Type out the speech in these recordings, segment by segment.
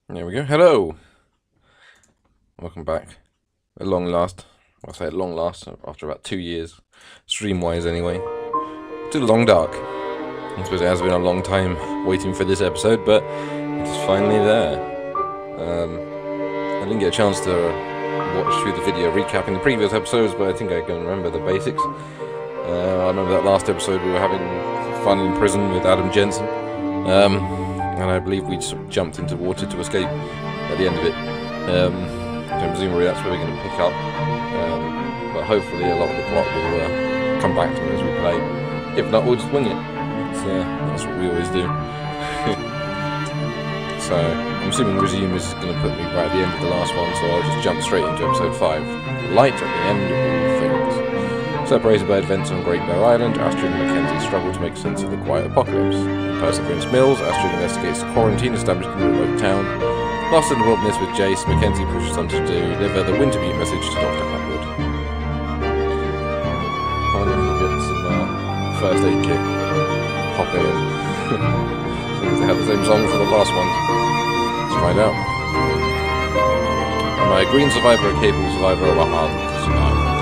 There we go. Hello. Welcome back. At long last. I'll say at long last, after about 2 years. Stream-wise, anyway. To the Long Dark. I suppose it has been a long time waiting for this episode, but it's finally there. I didn't get a chance to watch through the video recapping the previous episodes, but I think I can remember the basics. I remember that last episode we were having fun in prison with Adam Jensen. And I believe we sort of jumped into water to escape at the end of it. So presumably that's where we're going to pick up. But hopefully a lot of the plot will come back to me as we play. If not, we'll just wing it. That's what we always do. So I'm assuming resume is going to put me right at the end of the last one, so I'll just jump straight into episode 5. Light at the end of all things. Separated by events on Great Bear Island, Astrid and Mackenzie struggle to make sense of the quiet apocalypse. In Perseverance Mills, Astrid investigates a quarantine established in a remote town. Lost in the wilderness with Jace, Mackenzie pushes on to deliver the Wintermute message to Dr. Hutwood. I wonder if we'll get some first aid kit popping in. Seems they had the same song for the last one. Let's find out. Am I a green survivor, a capable survivor, or a hardened survivor?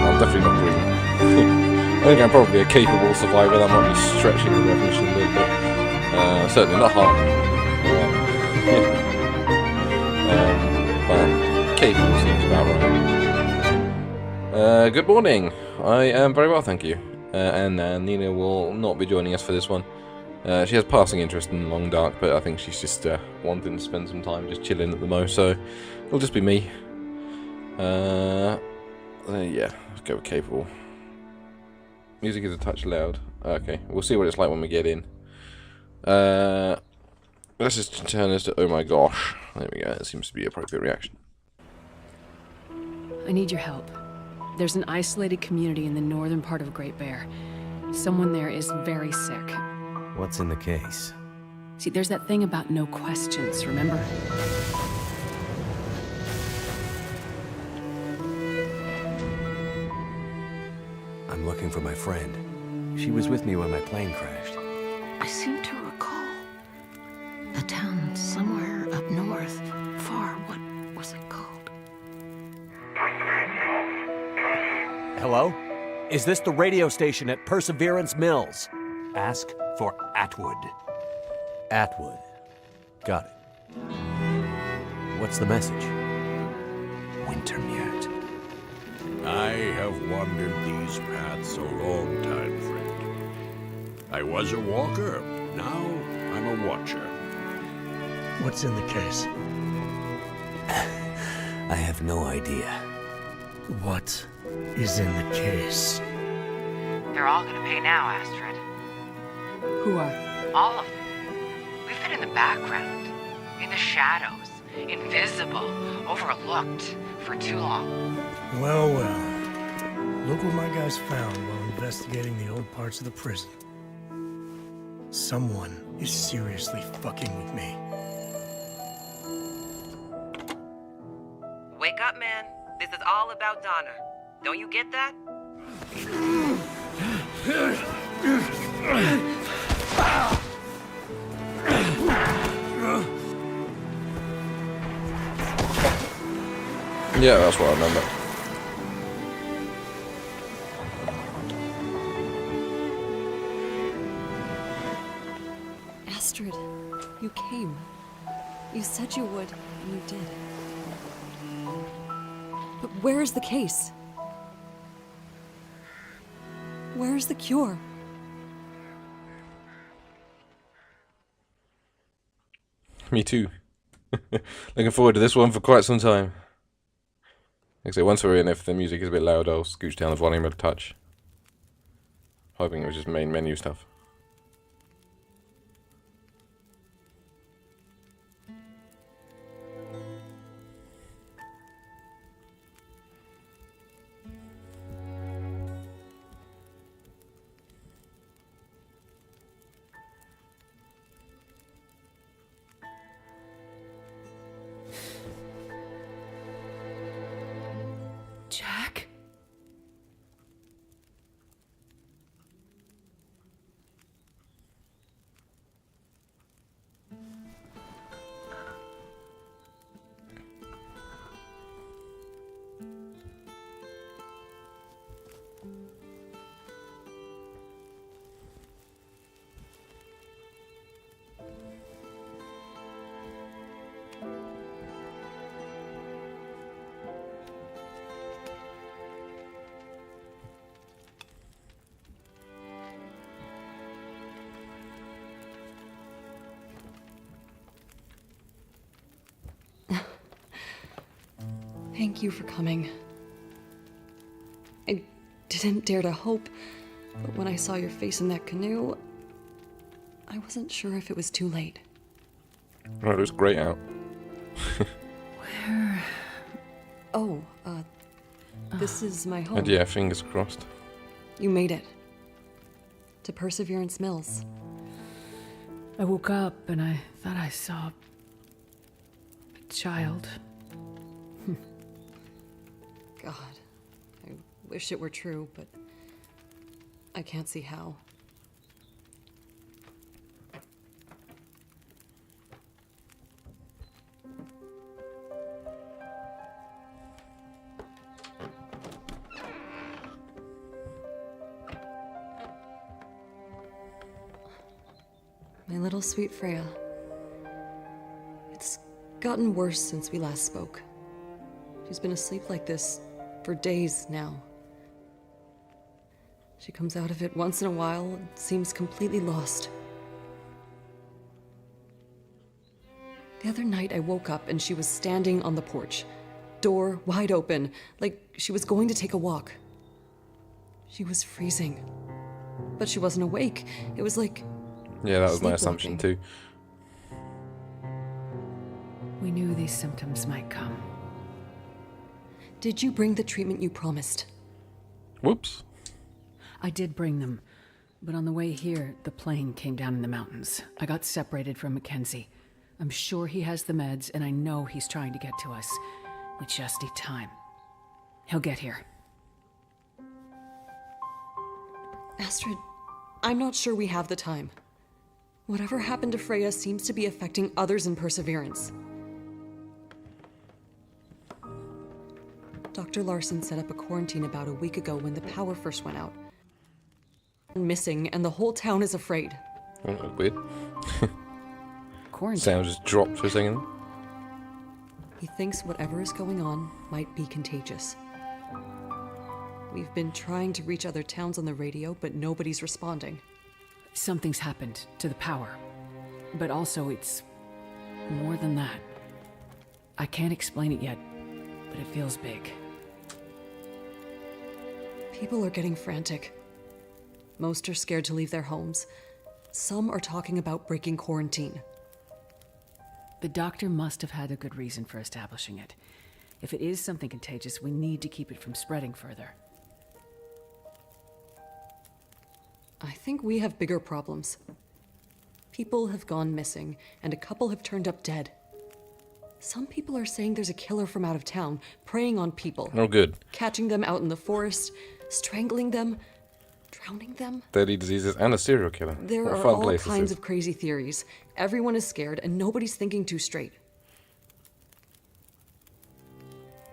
I'm definitely not green. I think I'm probably a capable survivor. That might be stretching the definition a little bit. Certainly not hardened. But capable seems about right. Good morning. I am very well, thank you. And Nina will not be joining us for this one. She has passing interest in Long Dark, but I think she's just wanting to spend some time just chilling at the most, so it'll just be me. Yeah, let's go with capable. Music is a touch loud. Okay, we'll see what it's like when we get in. Let's just turn this to oh my gosh. There we go, that seems to be appropriate reaction. I need your help. There's an isolated community in the northern part of Great Bear. Someone there is very sick. What's in the case? See, there's that thing about no questions, remember? I'm looking for my friend. She was with me when my plane crashed. I seem to recall a town somewhere up north, far. What was it called? Hello? Is this the radio station at Perseverance Mills? Ask for Atwood. Atwood. Got it. What's the message? Wintermute. I have wandered these paths a long time, friend. I was a walker, now I'm a watcher. What's in the case? I have no idea. What is in the case? They're all gonna pay now, Astrid. Who are? All of them. We've been in the background, in the shadows, invisible, overlooked for too long. Well. Look what my guys found while investigating the old parts of the prison. Someone is seriously fucking with me. Wake up, man. This is all about Donna. Don't you get that? Yeah, that's what I remember. Astrid, you came. You said you would, and you did. But where is the case? Where is the cure? Me too. Looking forward to this one for quite some time. Like I say, once we're in, if the music is a bit loud, I'll scooch down the volume a touch. Hoping it was just main menu stuff. Jack? Thank you for coming. I didn't dare to hope, but when I saw your face in that canoe, I wasn't sure if it was too late. Oh, it was great out. Where? Oh, this is my home. And yeah, fingers crossed. You made it. To Perseverance Mills. I woke up and I thought I saw a child. God, I wish it were true, but I can't see how. My little sweet Freya. It's gotten worse since we last spoke. She's been asleep like this for days now. She comes out of it once in a while and seems completely lost. The other night I woke up and she was standing on the porch, door wide open, like she was going to take a walk. She was freezing, but she wasn't awake. It was like... Yeah, that was my assumption too. We knew these symptoms might come. Did you bring the treatment you promised? Whoops. I did bring them, but on the way here, the plane came down in the mountains. I got separated from Mackenzie. I'm sure he has the meds, and I know he's trying to get to us. We just need time. He'll get here. Astrid, I'm not sure we have the time. Whatever happened to Freya seems to be affecting others in Perseverance. Dr. Larson set up a quarantine about a week ago when the power first went out. Missing, and the whole town is afraid. Oh, that was weird. Quarantine. Sound just dropped for a second. He thinks whatever is going on might be contagious. We've been trying to reach other towns on the radio, but nobody's responding. Something's happened to the power. But also, it's more than that. I can't explain it yet, but it feels big. People are getting frantic. Most are scared to leave their homes. Some are talking about breaking quarantine. The doctor must have had a good reason for establishing it. If it is something contagious, we need to keep it from spreading further. I think we have bigger problems. People have gone missing, and a couple have turned up dead. Some people are saying there's a killer from out of town, preying on people. Oh, good. Catching them out in the forest, strangling them, drowning them. Deadly diseases and a serial killer. There What a are fun all place this kinds is. of crazy theories. Everyone is scared, and nobody's thinking too straight.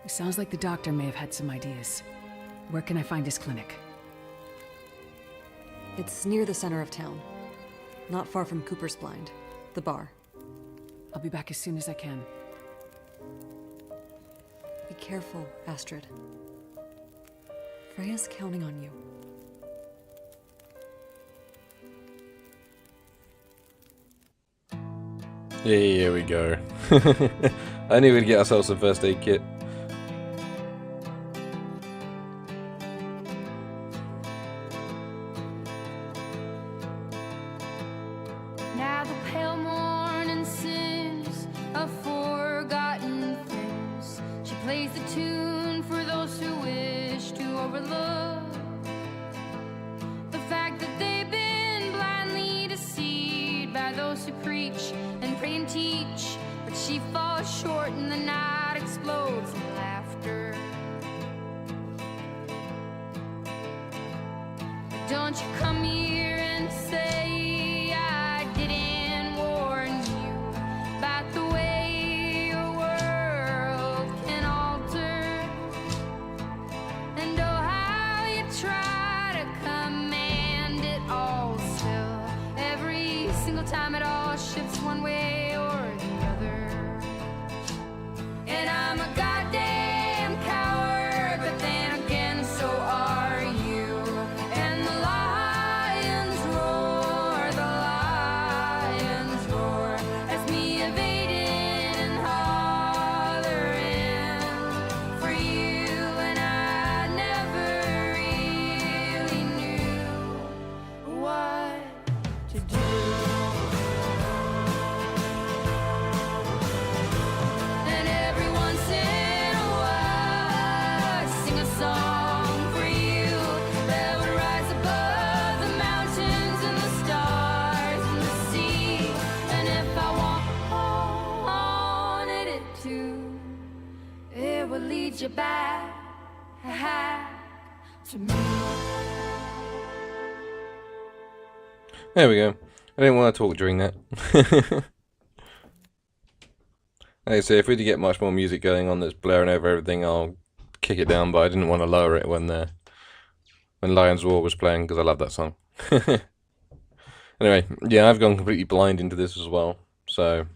It sounds like the doctor may have had some ideas. Where can I find his clinic? It's near the center of town. Not far from Cooper's Blind, the bar. I'll be back as soon as I can. Be careful, Astrid. Freya's counting on you. Yeah, here we go. I knew we'd get ourselves a first aid kit. Now the pale morning sings of forgotten things. She plays the tune for those who wish to overlook the fact that they've been blindly deceived by those who preach and pray and teach. But she falls short and the night explodes in laughter. Don't you come here and say I didn't warn you about the way your world can alter. And oh, how you try to command it all still. Every single time it all shifts one way or the other. And I'm a goddamn coward, but then again so are you. And the lie need you back to me. There we go. I didn't want to talk during that. Like I say, if we do get much more music going on that's blaring over everything, I'll kick it down, but I didn't want to lower it when Lion's Roar was playing, because I love that song. Anyway, yeah, I've gone completely blind into this as well, so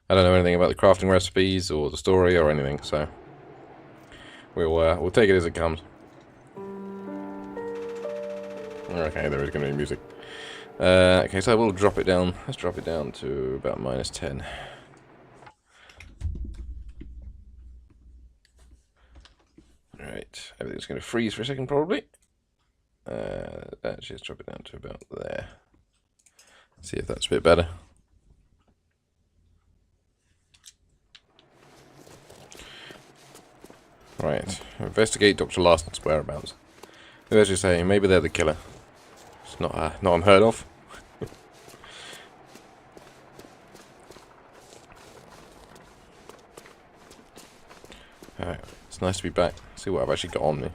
I don't know anything about the crafting recipes or the story or anything, so we'll take it as it comes. Okay, there is going to be music. Okay, so I will drop it down. Let's drop it down to about -10. Alright, everything's going to freeze for a second probably. Actually, let's drop it down to about there. See if that's a bit better. Right, investigate Dr. Larson's whereabouts. Let's just say, maybe they're the killer. It's not unheard of. Alright, it's nice to be back. See what I've actually got on me.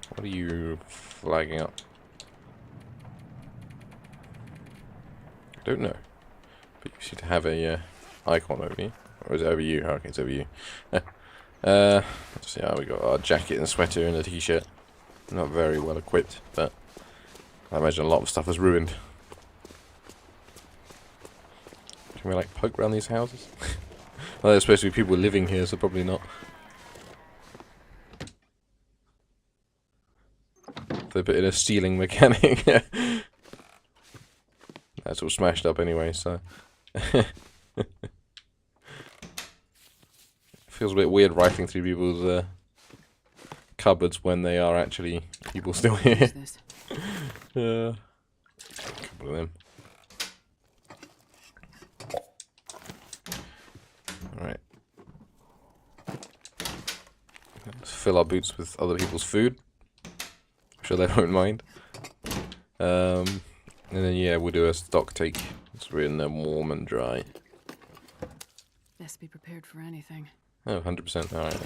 What are you flagging up? I don't know. But you should have a icon over you. Or is it over you? Oh, okay, it's over you. Let's see how we got our jacket and sweater and a t-shirt. Not very well equipped, but I imagine a lot of stuff was ruined. Can we like poke around these houses? Well, there's supposed to be people living here, so probably not. They put in a stealing mechanic. That's all smashed up anyway, so. Feels a bit weird rifling through people's cupboards when they are actually people still here. A couple of them. Alright. Let's fill our boots with other people's food. I'm sure they won't mind. And then yeah, we'll do a stock take. So we're in there warm and dry. Best be prepared for anything. Oh, 100%. Alright.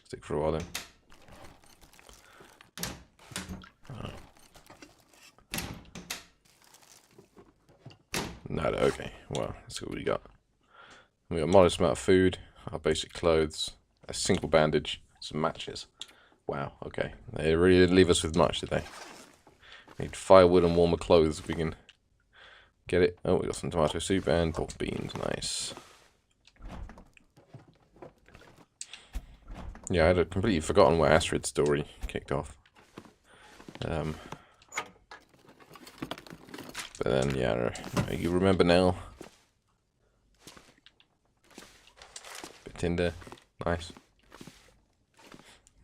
Stick for a while then. No, okay. Well, let's see what we got. We got a modest amount of food, our basic clothes, a single bandage, some matches. Wow, okay. They really didn't leave us with much, did they? We need firewood and warmer clothes if we can get it. Oh, we got some tomato soup and pork beans. Nice. Yeah, I had completely forgotten where Astrid's story kicked off. But then, yeah, you remember now. Bit tinder. Nice.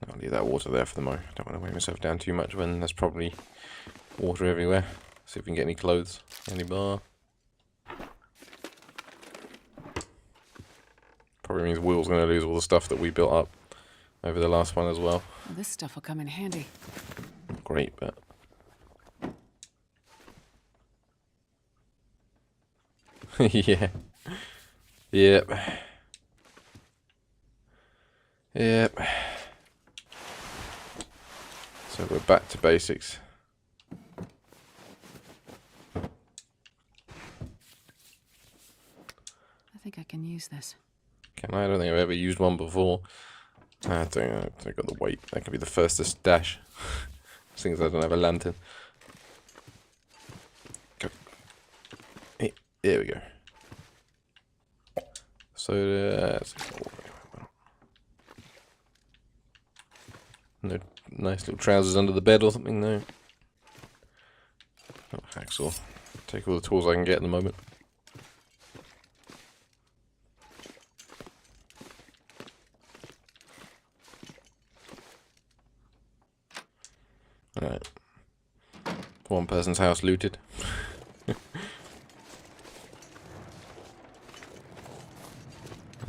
I'll leave that water there for the moment. I don't want to weigh myself down too much when there's probably water everywhere. See if we can get any clothes. Any bar. Probably means Will's going to lose all the stuff that we built up over the last one as well. Well, this stuff will come in handy. Great, but... yeah. Yep. Yep. So we're back to basics. I think I can use this. Can I? I don't think I've ever used one before. I don't know. I got the weight. That could be the first to stash. Things I don't have a lantern. Go. Hey, there we go. So no nice little trousers under the bed or something, no. Oh, hacksaw. Take all the tools I can get at the moment. Alright. One person's house looted.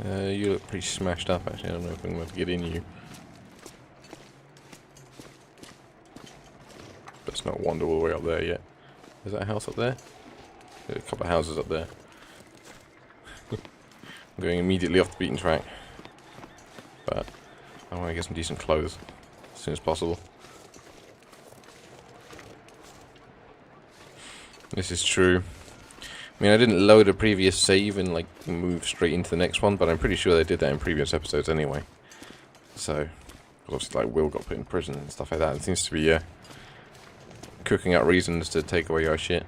You look pretty smashed up actually, I don't know if I'm going to get in you. Let's not wander all the way up there yet. Is that a house up there? There's a couple of houses up there. I'm going immediately off the beaten track. but I want to get some decent clothes as soon as possible. This is true. I mean, I didn't load a previous save and like move straight into the next one, but I'm pretty sure they did that in previous episodes anyway. So, obviously, like Will got put in prison and stuff like that. It seems to be cooking up reasons to take away your shit.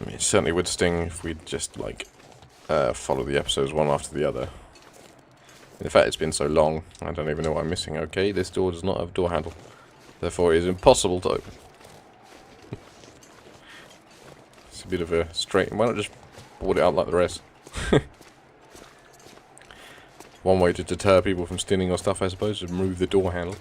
I mean, it certainly would sting if we'd just like follow the episodes one after the other. In fact, it's been so long, I don't even know what I'm missing. Okay, this door does not have a door handle. Therefore, it is impossible to open. It's a bit of a straight... Why not just board it out like the rest? One way to deter people from stealing your stuff, I suppose, is remove the door handle.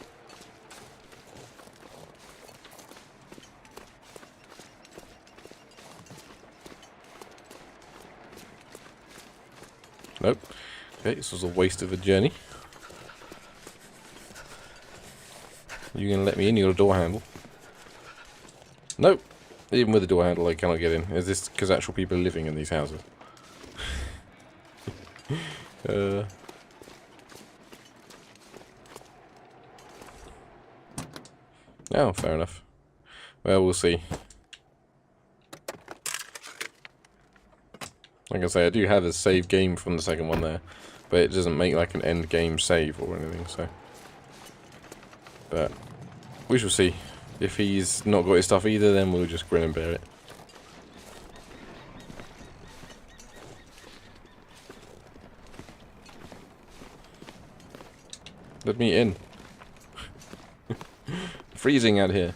Nope. Okay, this was a waste of a journey. You gonna let me in? You got a door handle? Nope. Even with a door handle, I cannot get in. Is this because actual people are living in these houses? Oh, fair enough. Well, we'll see. Like I say, I do have a save game from the second one there, but it doesn't make like an end game save or anything, so. But we shall see. If he's not got his stuff either, then we'll just grin and bear it. Let me in. Freezing out here.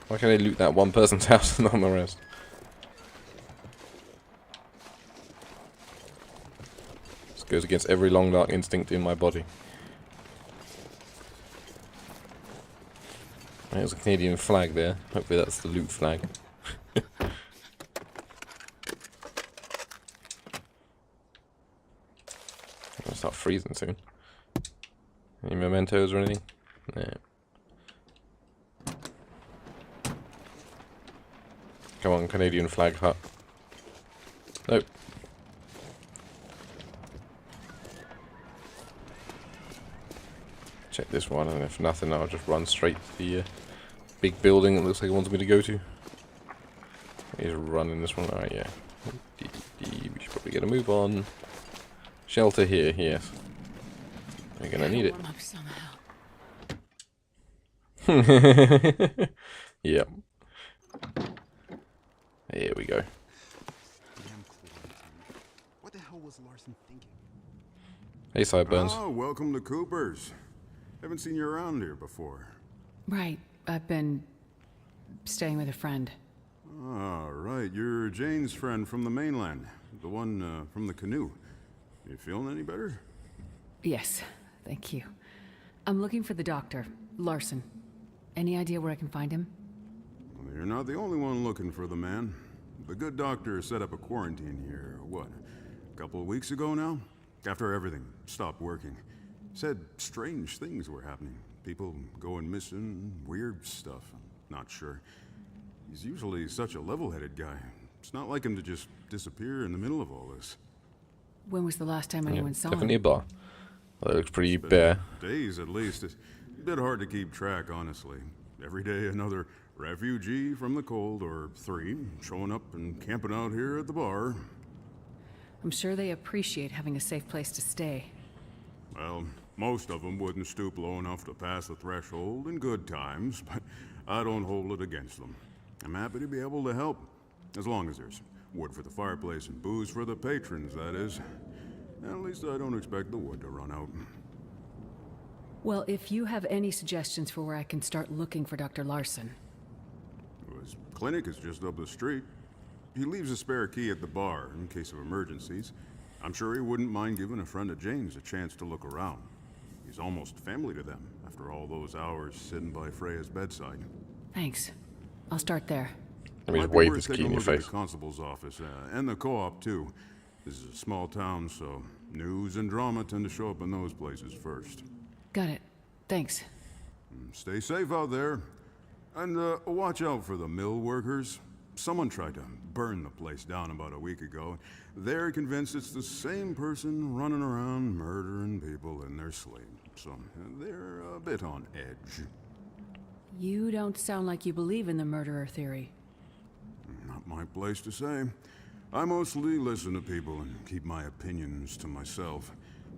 Why can't I loot that one person's house and not the rest? This goes against every long dark instinct in my body. There's a Canadian flag there. Hopefully that's the loot flag. It'll start freezing soon. Any mementos or anything? Nah. Come on, Canadian flag hut. Nope. Check this one, and if nothing, I'll just run straight to the big building that looks like it wants me to go to. He's running this one. Alright, yeah. We should probably get a move on. Shelter here, yes. We're gonna need it. Yep. Here we go. What the hell was Larson thinking? Hey, Sideburns. Oh, welcome to Cooper's. Haven't seen you around here before. Right. I've been staying with a friend. Ah, right. You're Jane's friend from the mainland. The one from the canoe. You feeling any better? Yes, thank you. I'm looking for the doctor, Larson. Any idea where I can find him? Well, you're not the only one looking for the man. The good doctor set up a quarantine here, what, a couple of weeks ago now? After everything stopped working. Said strange things were happening. People going missing, weird stuff. Not sure. He's usually such a level-headed guy. It's not like him to just disappear in the middle of all this. When was the last time anyone saw him? Definitely a bar. Well, it looks pretty bare. Days at least. It's a bit hard to keep track, honestly. Every day another refugee from the cold, or three, showing up and camping out here at the bar. I'm sure they appreciate having a safe place to stay. Well, most of them wouldn't stoop low enough to pass the threshold in good times, but I don't hold it against them. I'm happy to be able to help, as long as there's wood for the fireplace and booze for the patrons, that is. At least I don't expect the wood to run out. Well, if you have any suggestions for where I can start looking for Dr. Larson. His clinic is just up the street. He leaves a spare key at the bar in case of emergencies. I'm sure he wouldn't mind giving a friend of Jane's a chance to look around. He's almost family to them after all those hours sitting by Freya's bedside. Thanks. I'll start there. Let me Might just be wave worth this key taking in a your look at face. the constable's office and the co-op too. This is a small town, so news and drama tend to show up in those places first. Got it. Thanks. Stay safe out there. And watch out for the mill workers. Someone tried to burn the place down about a week ago. They're convinced it's the same person running around murdering people in their sleep. So they're a bit on edge. You don't sound like you believe in the murderer theory. Not my place to say. I mostly listen to people and keep my opinions to myself.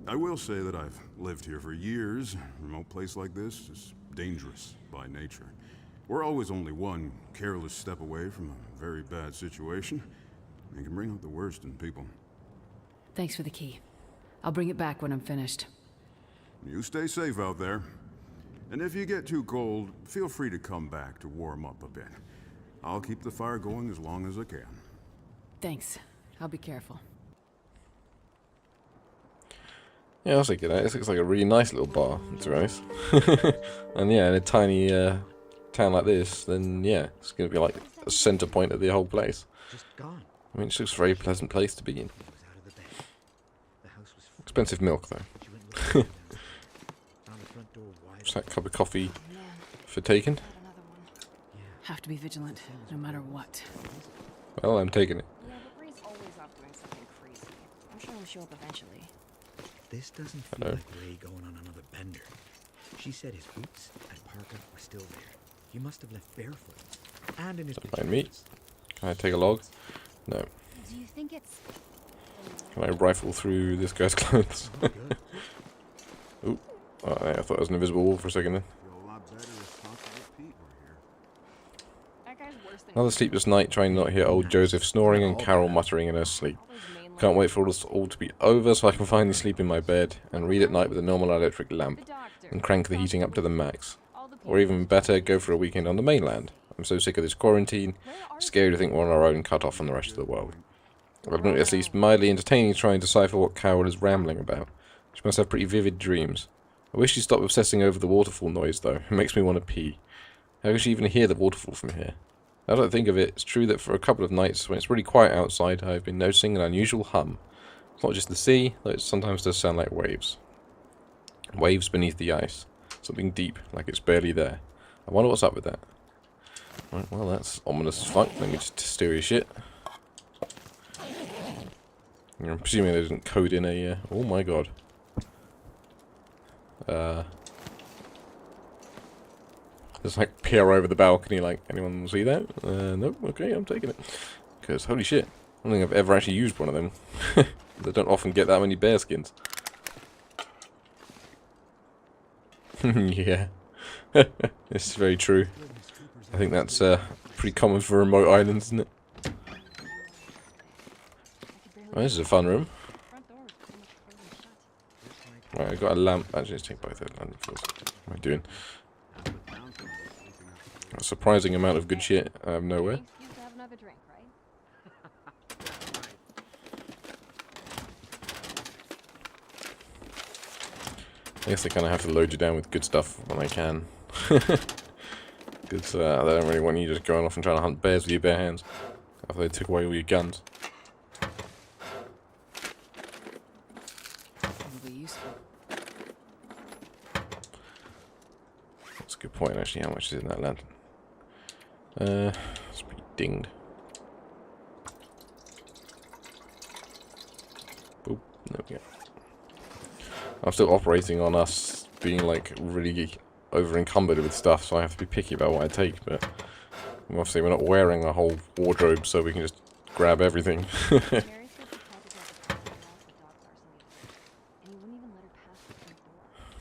I will say that I've lived here for years. A remote place like this is dangerous by nature. We're always only one careless step away from a very bad situation. It can bring out the worst in people. Thanks for the key. I'll bring it back when I'm finished. You stay safe out there. And if you get too cold, feel free to come back to warm up a bit. I'll keep the fire going as long as I can. Thanks. I'll be careful. Yeah, I was thinking that. This looks like a really nice little bar, to be honest. And yeah, in a tiny town like this, then yeah, it's going to be like a center point of the whole place. I mean, it looks a very pleasant place to be in. Expensive milk, though. Just that cup of coffee for taking. Have to be vigilant, no matter what. Well, I'm taking it. Yeah, but Ray's always off doing something crazy. I'm sure he'll show up eventually. This doesn't feel like Ray going on another bender. She said his boots and parka were still there. He must have left barefoot. And in his Don't mind me. Can I take a log? No. Do you think it's... Can I rifle through this guy's clothes? Ooh. Oh, I thought it was an invisible wall for a second then. Another sleepless night trying not to hear old Joseph snoring and Carol muttering in her sleep. Can't wait for this all to be over so I can finally sleep in my bed and read at night with a normal electric lamp and crank the heating up to the max. Or even better, go for a weekend on the mainland. I'm so sick of this quarantine, it's scary to think we're on our own, cut off from the rest of the world. I've been at least mildly entertaining trying to decipher what Carol is rambling about. She must have pretty vivid dreams. I wish she'd stop obsessing over the waterfall noise though, it makes me want to pee. How can she even hear the waterfall from here? Now that I think of it, it's true that for a couple of nights when it's really quiet outside, I've been noticing an unusual hum. It's not just the sea, though it sometimes does sound like waves. Waves beneath the ice. Something deep, like it's barely there. I wonder what's up with that. Right, well, that's ominous as fuck. Let me just steal your shit. I'm presuming they didn't code in a... oh my god. Just like peer over the balcony like, anyone see that? Nope, okay, I'm taking it. Because, holy shit, I don't think I've ever actually used one of them. They don't often get that many bear skins. Yeah. This is very true. I think that's pretty common for remote islands, isn't it? Oh, this is a fun room. Right, I've got a lamp. Actually, let's take both of the lamps. What am I doing? A surprising amount of good shit out of nowhere. I guess they kind of have to load you down with good stuff when I can. Because they don't really want you just going off and trying to hunt bears with your bare hands. After they took away all your guns. That's a good point actually, how much is in that lantern? It's pretty dinged. Boop, there we go. I'm still operating on us being like really over encumbered with stuff, so I have to be picky about what I take, but obviously we're not wearing a whole wardrobe, so we can just grab everything.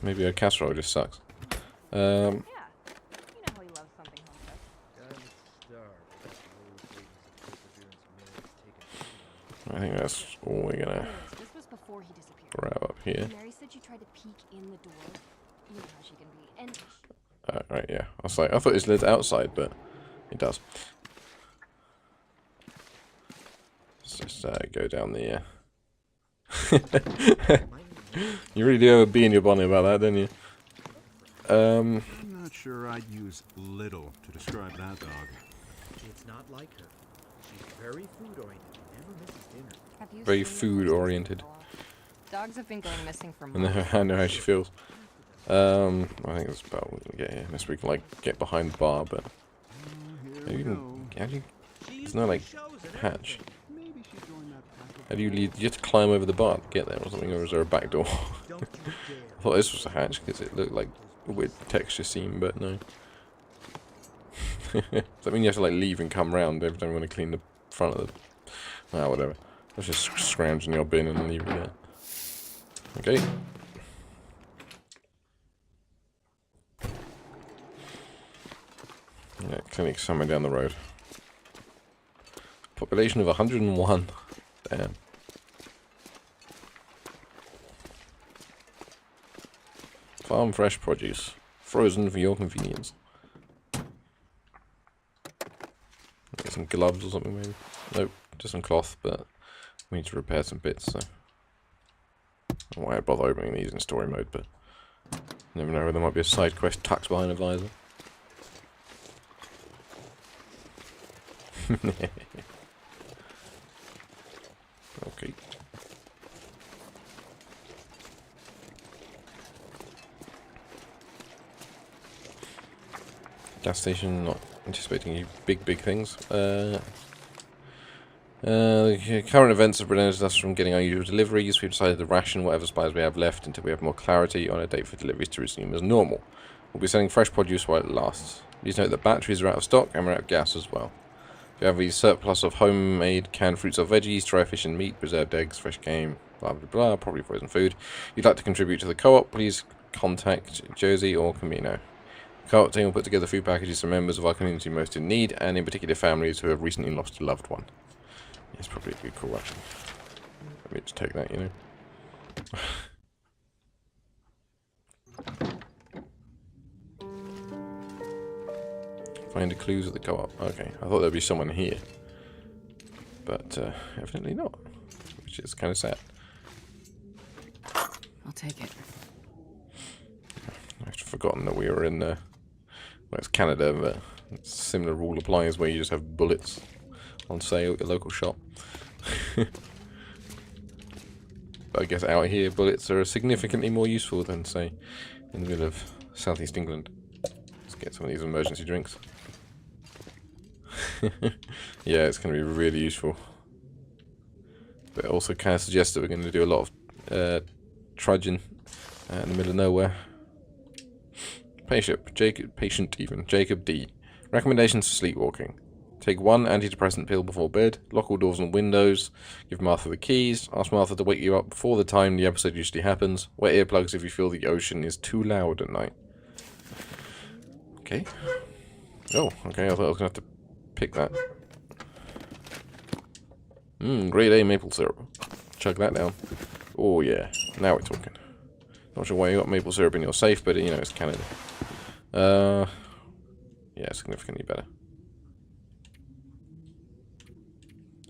Maybe a casserole just sucks. I think that's all we're gonna grab up here. Mary said she tried to peek in the door. You know how she can be. And right, yeah. I was like, I thought it lit outside, but it does. Let's just go down the. You really do have a bee in your bonnet about that, don't you? I'm not sure I'd use little to describe that dog. It's not like her. She's very food-oriented. Never misses dinner. Very food-oriented. Dogs have been going missing for months. I know how she feels. I think that's about what we get here. Unless we can like get behind the bar, but How do you... It's not like hatch. How do you lead? You have to climb over the bar to get there or something, or is there a back door? I thought this was a hatch because it looked like a weird texture seam, but no. Does that mean you have to like leave and come round every time you want to clean the front of the... Ah, whatever. Let's just scrounge in your bin and leave it there. Okay. Yeah, clinic somewhere down the road. Population of 101. Damn. Farm fresh produce. Frozen for your convenience. Get some gloves or something maybe. Nope, just some cloth, but we need to repair some bits, so... I don't know why I bother opening these in story mode, but... You never know, there might be a side quest tucked behind a visor. Okay. Gas station, not anticipating any big things. The current events have prevented us from getting our usual deliveries. We've decided to ration whatever supplies we have left until we have more clarity on a date for deliveries to resume as normal. We'll be selling fresh produce while it lasts. Please note that batteries are out of stock and we're out of gas as well. If you have a surplus of homemade canned fruits or veggies, dry fish and meat, preserved eggs, fresh game, blah blah blah, probably frozen food, you'd like to contribute to the co-op, please contact Josie or Camino. The co-op team will put together food packages for members of our community most in need, and in particular families who have recently lost a loved one. It's probably a good call, actually. Let me just take that, you know. Find the clues at the co-op. Okay, I thought there'd be someone here. But, evidently not. Which is kind of sad. I'll take it. I've forgotten that we were in, well, it's Canada, but a similar rule applies where you just have bullets on sale at your local shop. But I guess out here, bullets are significantly more useful than, say, in the middle of southeast England. Let's get some of these emergency drinks. Yeah, it's going to be really useful. But it also kind of suggests that we're going to do a lot of trudging in the middle of nowhere. Patient Jacob D. Recommendations for sleepwalking. Take one antidepressant pill before bed, lock all doors and windows, give Martha the keys, ask Martha to wake you up before the time the episode usually happens, wear earplugs if you feel the ocean is too loud at night. Okay. Oh, okay, I thought I was going to have to pick that. Grade A maple syrup. Chug that down. Oh yeah, now we're talking. Not sure why you got maple syrup in your safe, but you know, it's Canada. Yeah, significantly better.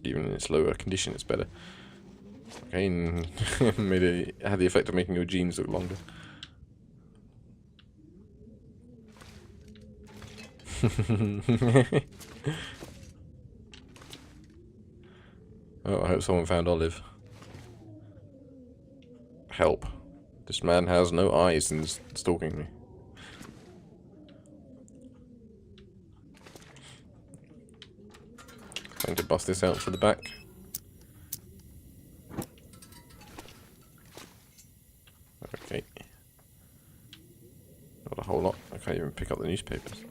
Even in its lower condition, it's better. Okay, had the effect of making your jeans look longer. Oh, I hope someone found Olive. Help. This man has no eyes and is stalking me. Going to bust this out for the back. Okay. Not a whole lot. I can't even pick up the newspapers.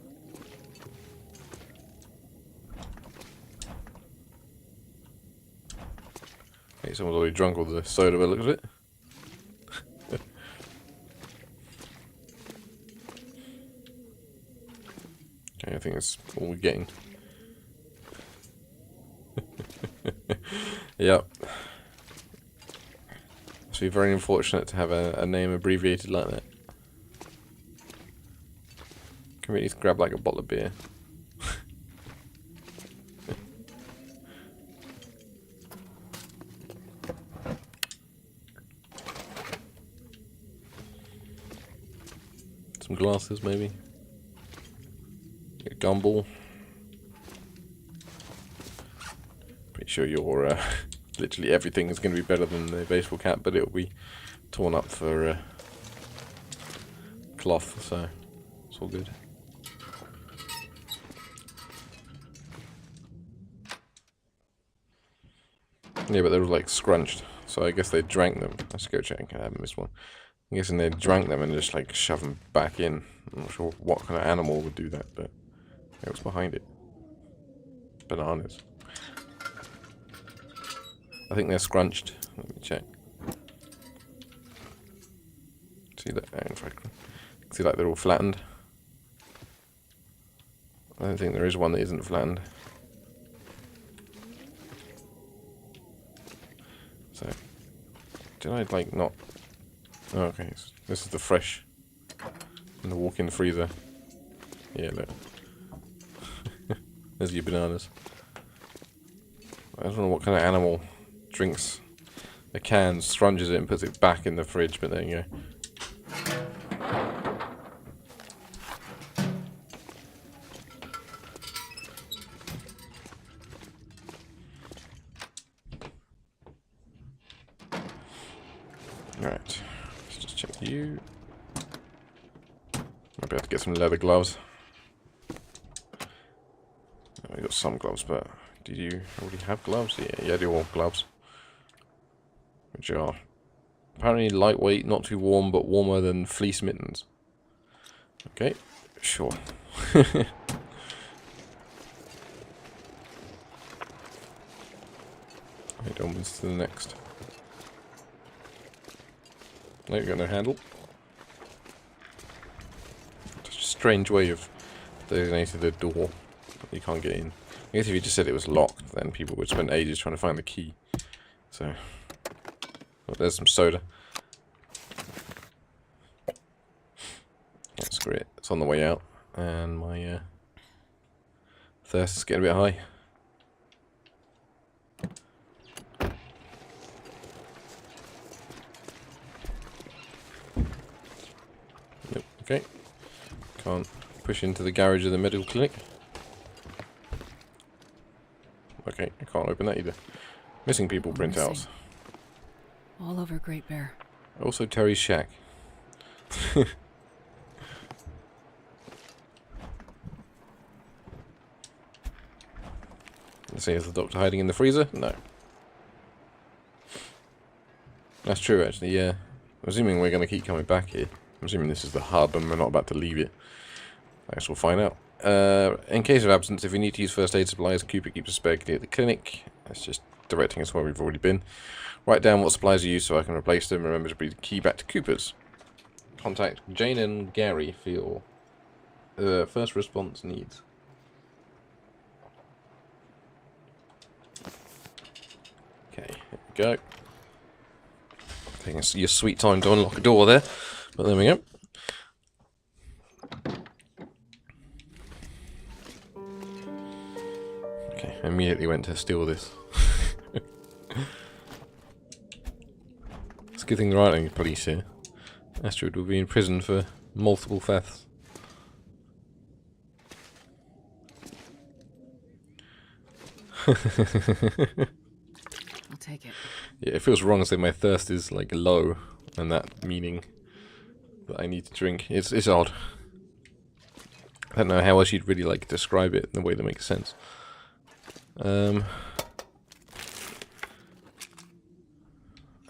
Okay, someone's already drunk all the soda by the looks of it. Okay, I think that's all we're getting. Yep. Must be very unfortunate to have a name abbreviated like that. Can we at least grab like a bottle of beer? Some glasses maybe. A gumball. Pretty sure your literally everything is going to be better than the baseball cap, but it'll be torn up for cloth, so it's all good. Yeah, but they were like scrunched, so I guess they drank them. Let's go check. I haven't missed one. I'm guessing they drank them and just like shove them back in. I'm not sure what kind of animal would do that, but it was behind it. Bananas. I think they're scrunched. Let me check. See that? In fact, see, like they're all flattened. I don't think there is one that isn't flattened. So, did I like not? Oh, okay, so this is the fresh. And the walk-in freezer. Yeah, look. There's your bananas. I don't know what kind of animal drinks a can, scrunches it and puts it back in the fridge, but there you go. Alright, let's just check you. Might be able to get some leather gloves. I got some gloves, but did you already have gloves? Yeah, you had your gloves. Which are apparently lightweight, not too warm, but warmer than fleece mittens. Okay, sure. Head onwards to the next. No, you got no handle. Such a strange way of designating the door. You can't get in. I guess if you just said it was locked, then people would spend ages trying to find the key. So, well, there's some soda. That's great. It's on the way out, and my thirst is getting a bit high. Yep. Okay. Can't push into the garage of the medical clinic. Okay, I can't open that either. Missing people printouts. All over Great Bear. Also Terry's shack. Let's see, is the doctor hiding in the freezer? No. That's true, actually, yeah. I'm assuming we're going to keep coming back here. I'm assuming this is the hub and we're not about to leave it. I guess we'll find out. In case of absence, if you need to use first aid supplies, Cooper keeps a spare key at the clinic. That's just directing us where we've already been. Write down what supplies you use so I can replace them. Remember to bring the key back to Cooper's. Contact Jane and Gary for your first response needs. Okay, here we go. I think it's your sweet time to unlock a door there, but there we go. Okay, I immediately went to steal this. It's a good thing there aren't any police here. Astrid will be in prison for multiple thefts. I'll take it. Yeah, it feels wrong to say my thirst is like low, and that meaning that I need to drink. It's odd. I don't know how else you'd really like describe it in a way that makes sense.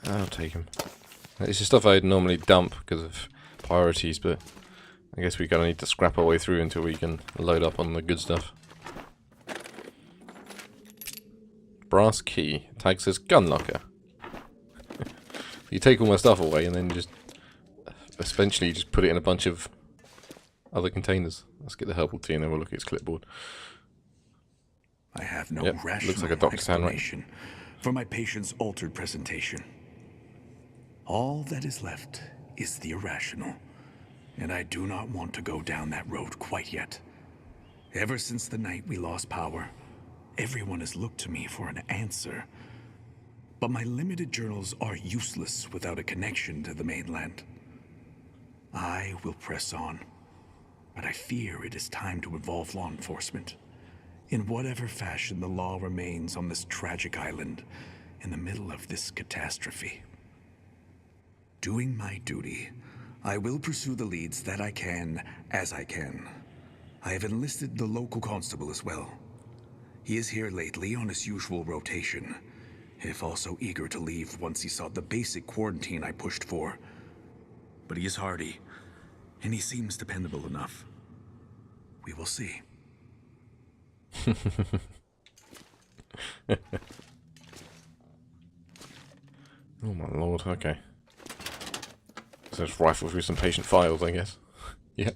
I'll take him. It's just stuff I'd normally dump because of priorities, but I guess we're gonna need to scrap our way through until we can load up on the good stuff. Brass key. Tag says gun locker. You take all my stuff away and then just eventually just put it in a bunch of other containers. Let's get the herbal tea and then we'll look at its clipboard. I have no rational looks like a doctor's explanation for my patient's altered presentation. All that is left is the irrational, and I do not want to go down that road quite yet. Ever since the night we lost power, everyone has looked to me for an answer. But my limited journals are useless without a connection to the mainland. I will press on, but I fear it is time to involve law enforcement. In whatever fashion the law remains on this tragic island in the middle of this catastrophe. Doing my duty, I will pursue the leads that I can as I can. I have enlisted the local constable as well. He is here lately on his usual rotation. if also eager to leave once he saw the basic quarantine I pushed for. But he is hardy, and he seems dependable enough. We will see. Oh my lord, okay. So let's rifle through some patient files, I guess. Yep.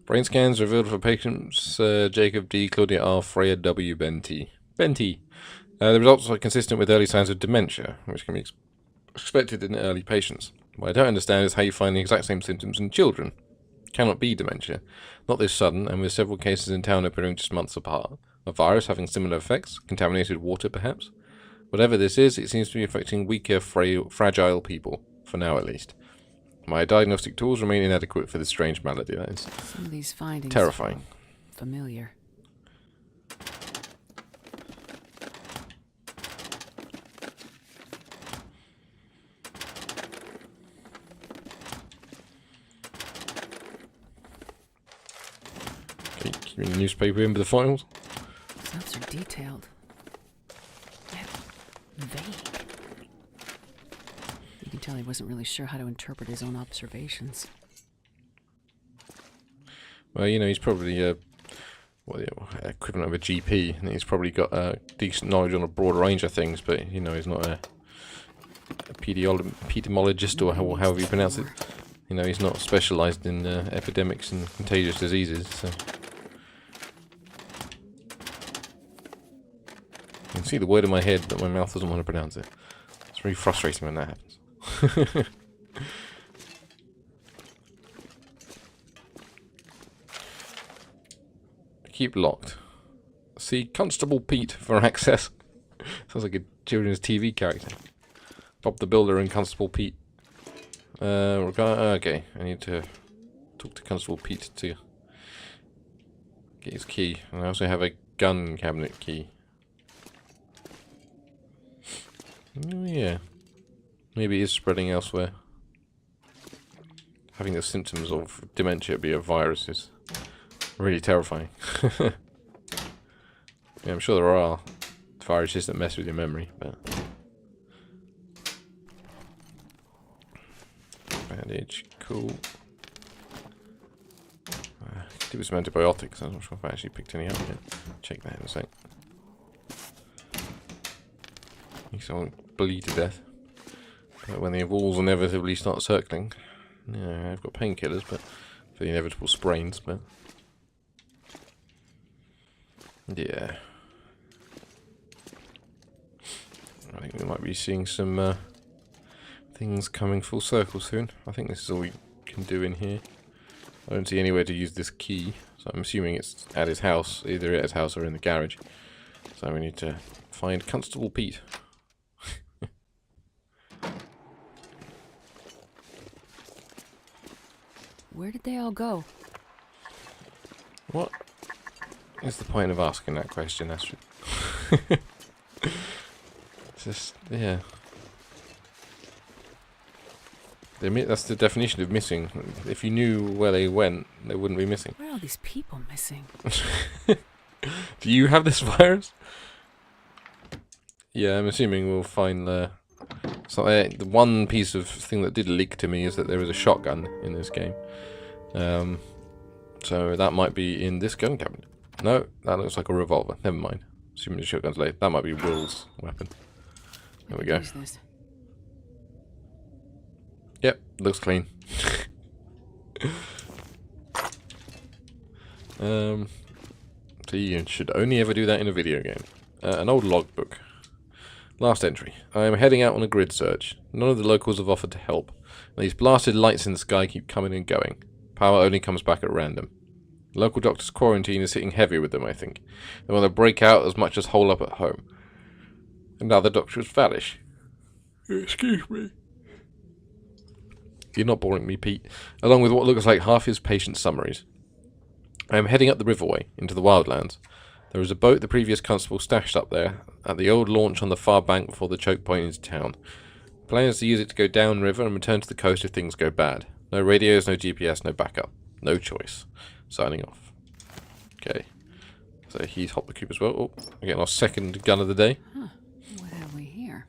Brain scans revealed for patients Jacob D, Claudia R, Freya W, Ben T. Ben T. The results are consistent with early signs of dementia, which can be expected in early patients. What I don't understand is how you find the exact same symptoms in children. Cannot be dementia. Not this sudden, and with several cases in town appearing just months apart. A virus having similar effects? Contaminated water, perhaps? Whatever this is, it seems to be affecting weaker, fragile people. For now, at least. My diagnostic tools remain inadequate for this strange malady. That is some of these findings terrifying. Familiar. Okay, keeping the newspaper in with the files. These notes are detailed. Yet vague. You can tell he wasn't really sure how to interpret his own observations. Well, you know, he's probably equivalent of a GP, and he's probably got decent knowledge on a broad range of things, but, you know, he's not a epidemiologist, or however you pronounce it. You know, he's not specialised in epidemics and contagious diseases, so... You can see the word in my head, but my mouth doesn't want to pronounce it. It's really frustrating when that happens. Keep locked. See Constable Pete for access. Sounds like a children's TV character. Bob the Builder and Constable Pete. Okay, I need to talk to Constable Pete to get his key. And I also have a gun cabinet key. Oh yeah. Maybe it is spreading elsewhere. Having the symptoms of dementia be a virus is really terrifying. Yeah, I'm sure there are viruses that mess with your memory, but... Bandage, cool. Could do with some antibiotics, I'm not sure if I actually picked any up yet. Check that in a sec. I won't bleed to death. But when the walls inevitably start circling... Yeah, I've got painkillers, but for the inevitable sprains, but... Yeah. I think we might be seeing some things coming full circle soon. I think this is all we can do in here. I don't see anywhere to use this key, so I'm assuming it's at his house, either at his house or in the garage. So we need to find Constable Pete. Where did they all go? What is the point of asking that question, Astrid? Just, yeah. That's the definition of missing. If you knew where they went, they wouldn't be missing. Where are all these people missing? Do you have this virus? Yeah, I'm assuming we'll find the... So the one piece of thing that did leak to me is that there is a shotgun in this game. So that might be in this gun cabinet. No, that looks like a revolver. Never mind. Assuming the shotgun's late. That might be Will's weapon. There we go. Yep, looks clean. So you should only ever do that in a video game. An old logbook. Last entry. I am heading out on a grid search. None of the locals have offered to help. These blasted lights in the sky keep coming and going. Power only comes back at random. The local doctor's quarantine is hitting heavy with them, I think. They want to break out as much as hole up at home. And now the doctor is vanish. Excuse me. You're not boring me, Pete. Along with what looks like half his patient summaries. I am heading up the riverway, into the wildlands. There is a boat the previous constable stashed up there, at the old launch on the far bank before the choke point into town. Plan is to use it to go downriver and return to the coast if things go bad. No radios, no GPS, no backup. No choice. Signing off. Okay. So he's hopped the coop as well. Oh, we're getting our second gun of the day. Huh. What have we here?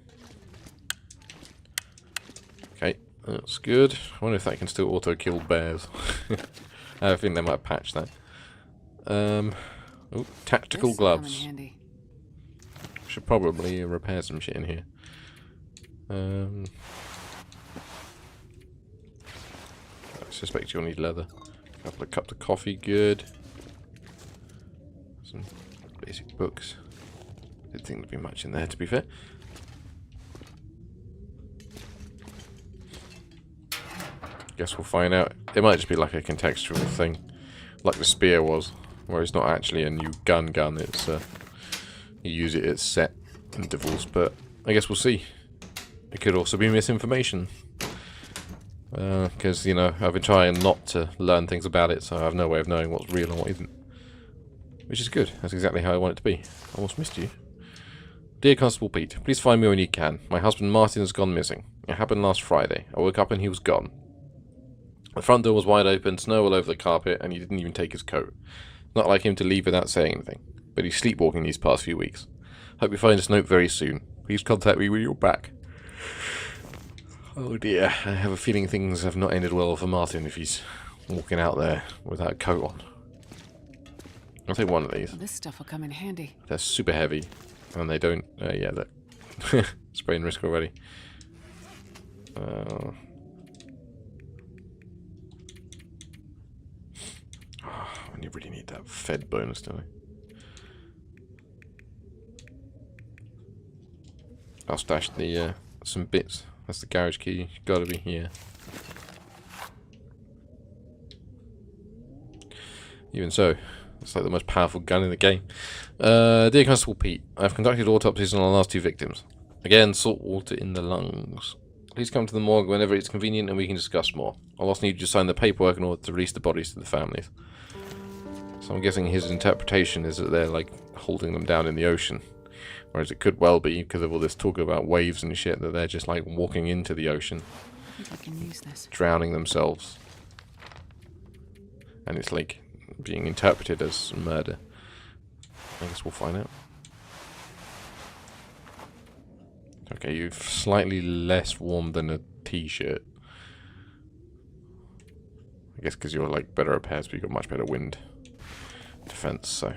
That's good. I wonder if that can still auto-kill bears. I think they might patch that. Oh, tactical gloves. Should probably repair some shit in here. I suspect you'll need leather. A couple of cups of coffee, good. Some basic books. Didn't think there'd be much in there, to be fair. Guess we'll find out. It might just be like a contextual thing, like the spear was, where it's not actually a new gun. It's you use it, it's set intervals. But I guess we'll see. It could also be misinformation, because you know I've been trying not to learn things about it, so I have no way of knowing what's real and what isn't. Which is good. That's exactly how I want it to be. Almost missed you. Dear Constable Pete, please find me when you can. My husband Martin has gone missing. It happened last Friday. I woke up and he was gone. The front door was wide open, snow all over the carpet, and he didn't even take his coat. Not like him to leave without saying anything, but he's sleepwalking these past few weeks. Hope you find this note very soon. Please contact me when you're back. Oh dear, I have a feeling things have not ended well for Martin if he's walking out there without a coat on. I'll take one of these. Well, this stuff will come in handy. They're super heavy, and they don't... yeah, they're spraying risk already. You really need that fed bonus, don't I? I'll stash the some bits. That's the garage key. Gotta be here. Even so, it's like the most powerful gun in the game. Dear Constable Pete, I've conducted autopsies on the last 2 victims. Again, salt water in the lungs. Please come to the morgue whenever it's convenient and we can discuss more. I'll also need you to sign the paperwork in order to release the bodies to the families. So I'm guessing his interpretation is that they're like holding them down in the ocean. Whereas it could well be, because of all this talk about waves and shit, that they're just like walking into the ocean. I think I can use this. Drowning themselves. And it's like being interpreted as murder. I guess we'll find out. Okay, you're slightly less warm than a t-shirt. I guess because you're like better repairs, but you've got much better wind defense, so.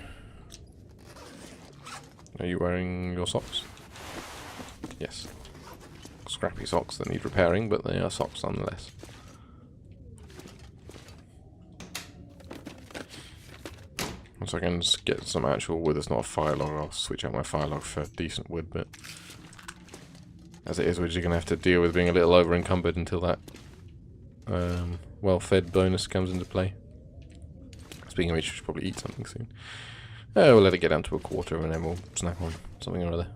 Are you wearing your socks? Yes. Scrappy socks that need repairing, but they are socks nonetheless. Once I can get some actual wood that's not a fire log, I'll switch out my fire log for decent wood, but as it is, we're just going to have to deal with being a little over encumbered until that well-fed bonus comes into play. Speaking of which, we should probably eat something soon. We'll let it get down to a quarter and then we'll snack on something or other.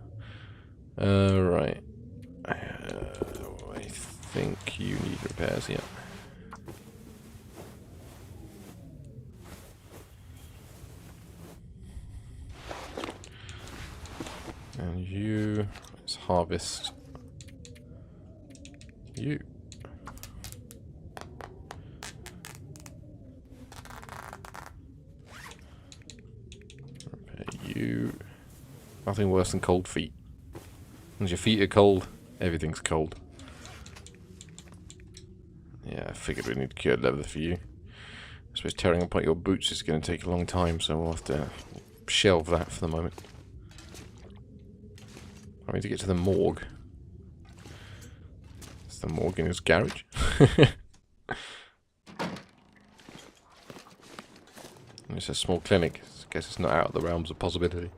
Right. I think you need repairs, yeah. And you, let's harvest you. You. Nothing worse than cold feet. Once your feet are cold, everything's cold. Yeah, I figured we need cured leather for you. I suppose tearing apart your boots is going to take a long time, so we'll have to shelve that for the moment. I need to get to the morgue. Is the morgue in his garage? It's a small clinic. I guess it's not out of the realms of possibility.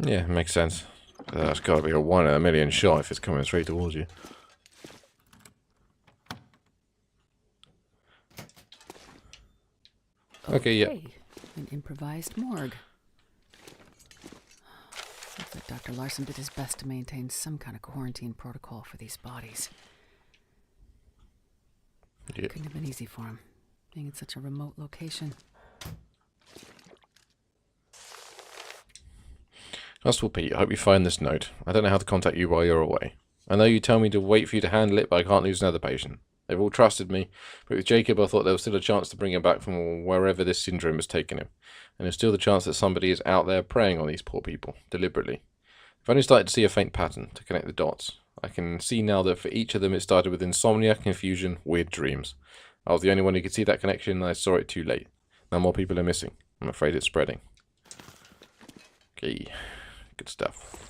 Yeah, makes sense. That's got to be a 1 in a million shot if it's coming straight towards you. Okay, yeah. An improvised morgue. Looks like Dr. Larson did his best to maintain some kind of quarantine protocol for these bodies. Yeah. Couldn't have been easy for him, being in such a remote location. Constable Pete, I hope you find this note. I don't know how to contact you while you're away. I know you tell me to wait for you to handle it, but I can't lose another patient. They've all trusted me, but with Jacob I thought there was still a chance to bring him back from wherever this syndrome has taken him. And there's still the chance that somebody is out there preying on these poor people, deliberately. I've only started to see a faint pattern, to connect the dots. I can see now that for each of them it started with insomnia, confusion, weird dreams. I was the only one who could see that connection, and I saw it too late. Now more people are missing. I'm afraid it's spreading. Okay, good stuff.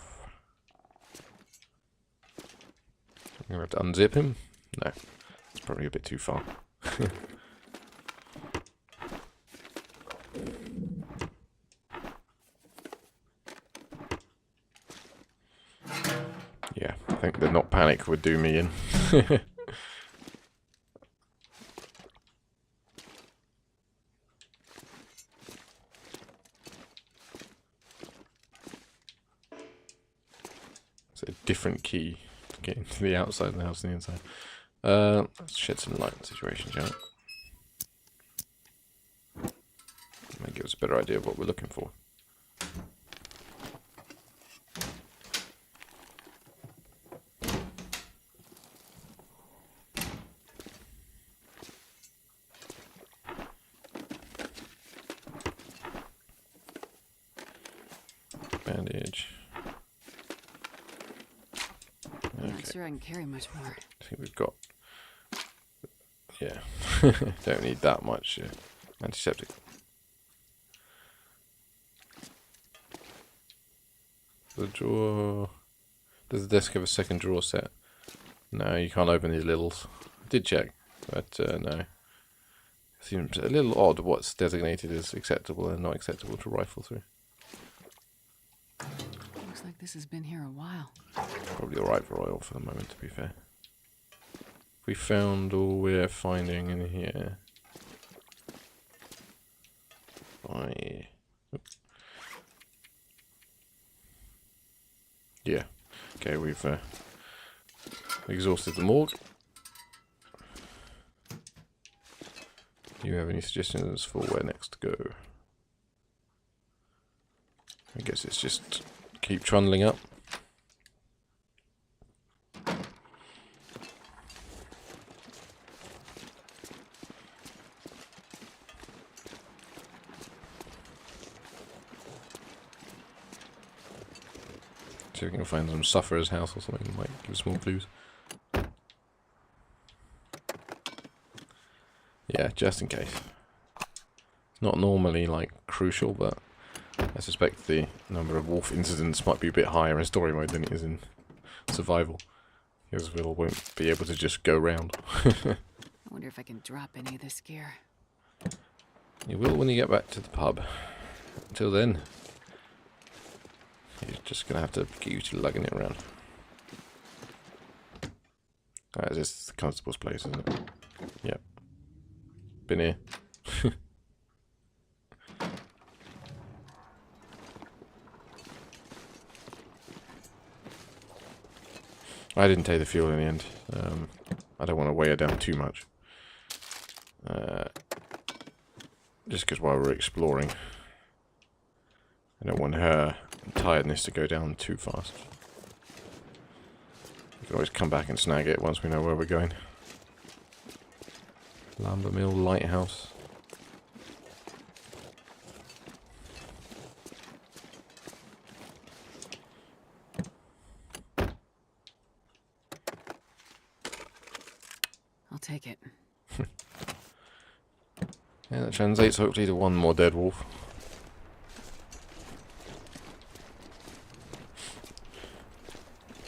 I'm going to have to unzip him? No, it's probably a bit too far. Yeah, I think the not panic would do me in. It's a different key to get into the outside of the house and the inside. Let's shed some light on the situation, shall we? Might give us a better idea of what we're looking for. Bandage. I'm not sure I can carry much more. I think we've got... Yeah. Don't need that much antiseptic. The drawer... Does the desk have a second drawer set? No, you can't open these littles. I did check, but no. Seems a little odd what's designated as acceptable and not acceptable to rifle through. Looks like this has been here a while. Probably alright for oil for the moment, to be fair. We found all we're finding in here. Yeah. Okay, we've exhausted the morgue. Do you have any suggestions for where next to go? I guess it's just keep trundling up. See if we can find some sufferer's house or something that might give us more clues. Yeah, just in case. Not normally, like, crucial, but I suspect the number of wolf incidents might be a bit higher in story mode than it is in survival. Because we won't be able to just go round. I wonder if I can drop any of this gear. You will when you get back to the pub. Until then, you're just going to have to get used to lugging it around. Alright, this is the constable's place, isn't it? Yep. Been here. I didn't take the fuel in the end. I don't want to weigh her down too much. Just because while we're exploring, I don't want her tiredness to go down too fast. We can always come back and snag it once we know where we're going. Lumber Mill Lighthouse. I'll take it. Yeah, that translates hopefully to one more dead wolf.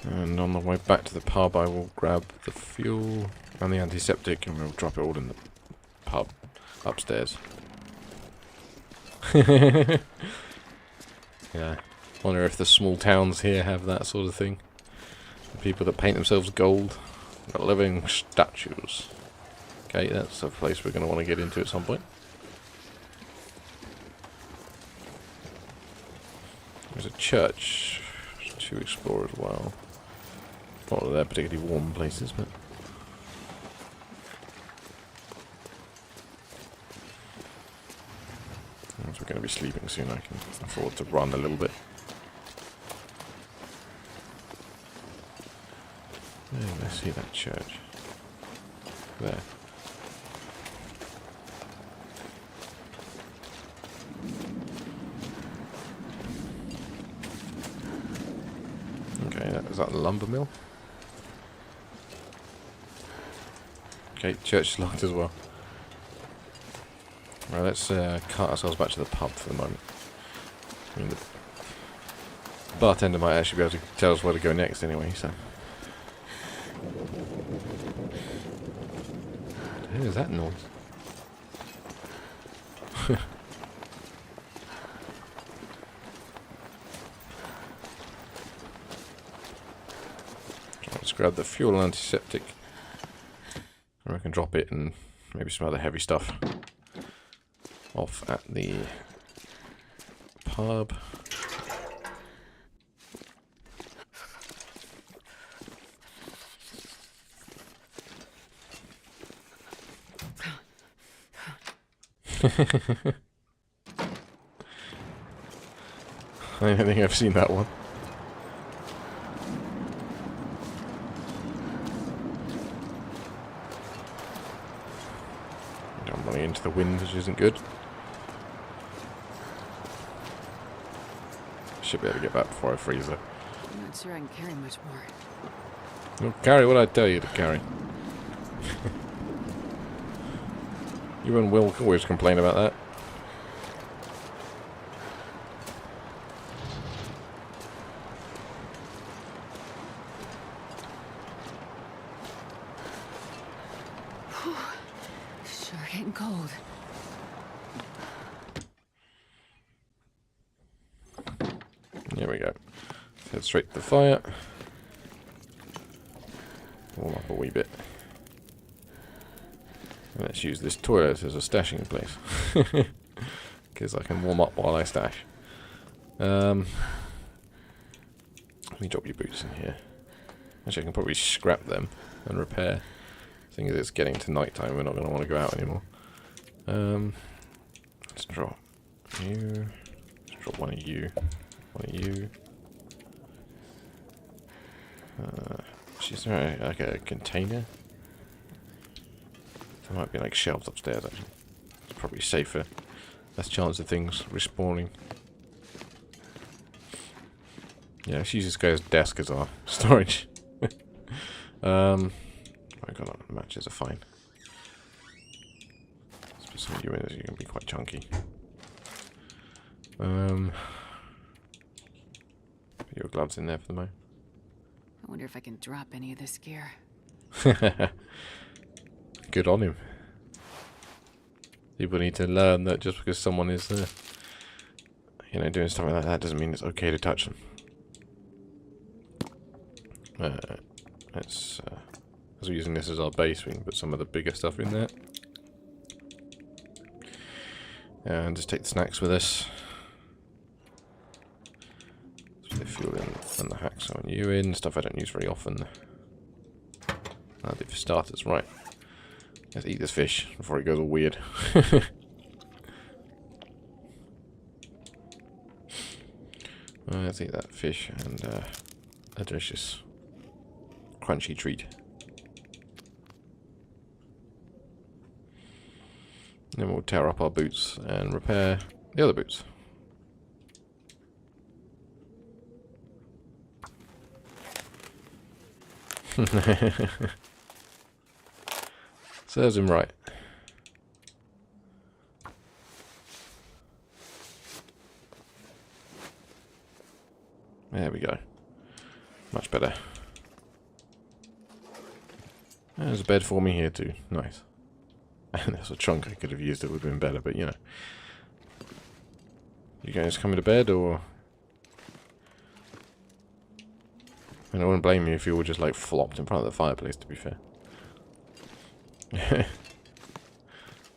And on the way back to the pub I will grab the fuel and the antiseptic and we'll drop it all in the pub upstairs. Yeah. Wonder if the small towns here have that sort of thing. The people that paint themselves gold. The living statues. Okay, that's a place we're going to want to get into at some point. There's a church to explore as well. Not that they're particularly warm places, but... As we're going to be sleeping soon, I can afford to run a little bit. Yeah, I see that church. there. Okay, is that the lumber mill? Okay, church is locked as well. Right, let's cart ourselves back to the pub for the moment. I mean, the bartender might actually be able to tell us where to go next anyway, so... What the hell is that noise? Let's grab the fuel antiseptic. And we can drop it and maybe some other heavy stuff off at the pub. I don't think I've seen that one. I'm running into the wind, which isn't good. Should be able to get back before I freeze it. I'm not sure I can carry much more. You'll carry what I tell you to carry. You and Will always complain about that. Sure getting cold. There we go. Let's head straight to the fire. Warm up a wee bit. And let's use this toilet as a stashing place. Because I can warm up while I stash. Let me drop your boots in here. Actually, I can probably scrap them and repair. The thing is, it's getting to night time. We're not going to want to go out anymore. Let's drop you. Let's drop one of you. One of you. Is there like a container? There might be like shelves upstairs actually. It's probably safer. Less chance of things respawning. Yeah, let's use this guy's desk as our storage. I got matches are fine. Let's put some of you in as you can be quite chunky. Put your gloves in there for the moment. I wonder if I can drop any of this gear. Good on him. People need to learn that just because someone is, you know, doing something like that doesn't mean it's okay to touch them. Let's, as we're using this as our base, we can put some of the bigger stuff in there. And just take the snacks with us. Let's put the fuel in and the hacksaw and you in. Stuff I don't use very often. I'll do for starters, right. Let's eat this fish before it goes all weird. Let's eat that fish and a delicious crunchy treat. Then we'll tear up our boots and repair the other boots. Serves him right. There we go. Much better. There's a bed for me here too. Nice. And there's a trunk I could have used that would have been better, but you know. You guys coming to bed or... And I wouldn't blame you if you were just like flopped in front of the fireplace, to be fair.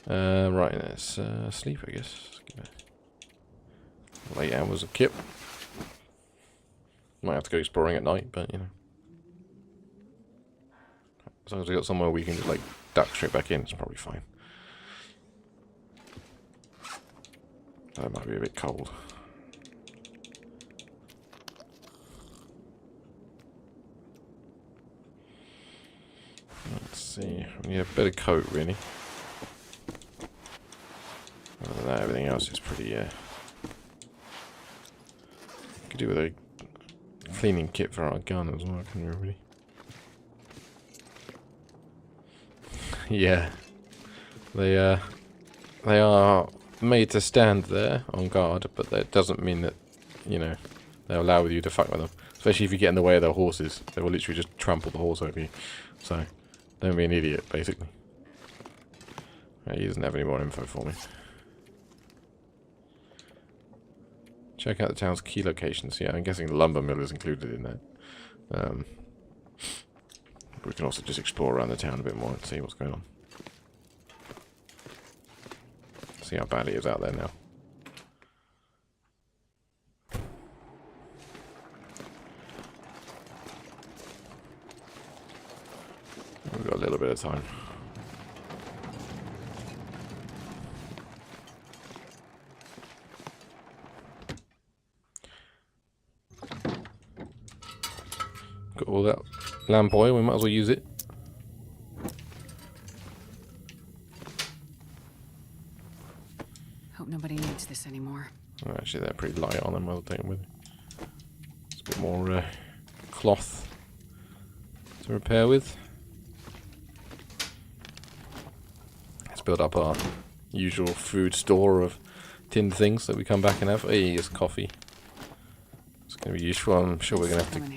Right, let's sleep, I guess. Late hours of kip. Might have to go exploring at night, but you know. As long as we got somewhere we can just like duck straight back in, it's probably fine. That might be a bit cold. Let's see. We need a better coat, really. Other than that, everything else is pretty, could do with a cleaning kit for our gun as well, can we really? Yeah. They are made to stand there on guard, but that doesn't mean that, you know, they'll allow you to fuck with them. Especially if you get in the way of their horses. They will literally just trample the horse over you. So, don't be an idiot, basically. Right, he doesn't have any more info for me. Check out the town's key locations. Yeah, I'm guessing the lumber mill is included in that. We can also just explore around the town a bit more and see what's going on. See how bad it is out there now. We've got a little bit of time. Got all that lamp oil, we might as well use it. Hope nobody needs this anymore. Oh, actually, they're pretty light on them. I'll take them with me. It's a bit more cloth to repair with. Let's build up our usual food store of tinned things that we come back and have. Hey, here's coffee. It's going to be useful. I'm sure we're going to have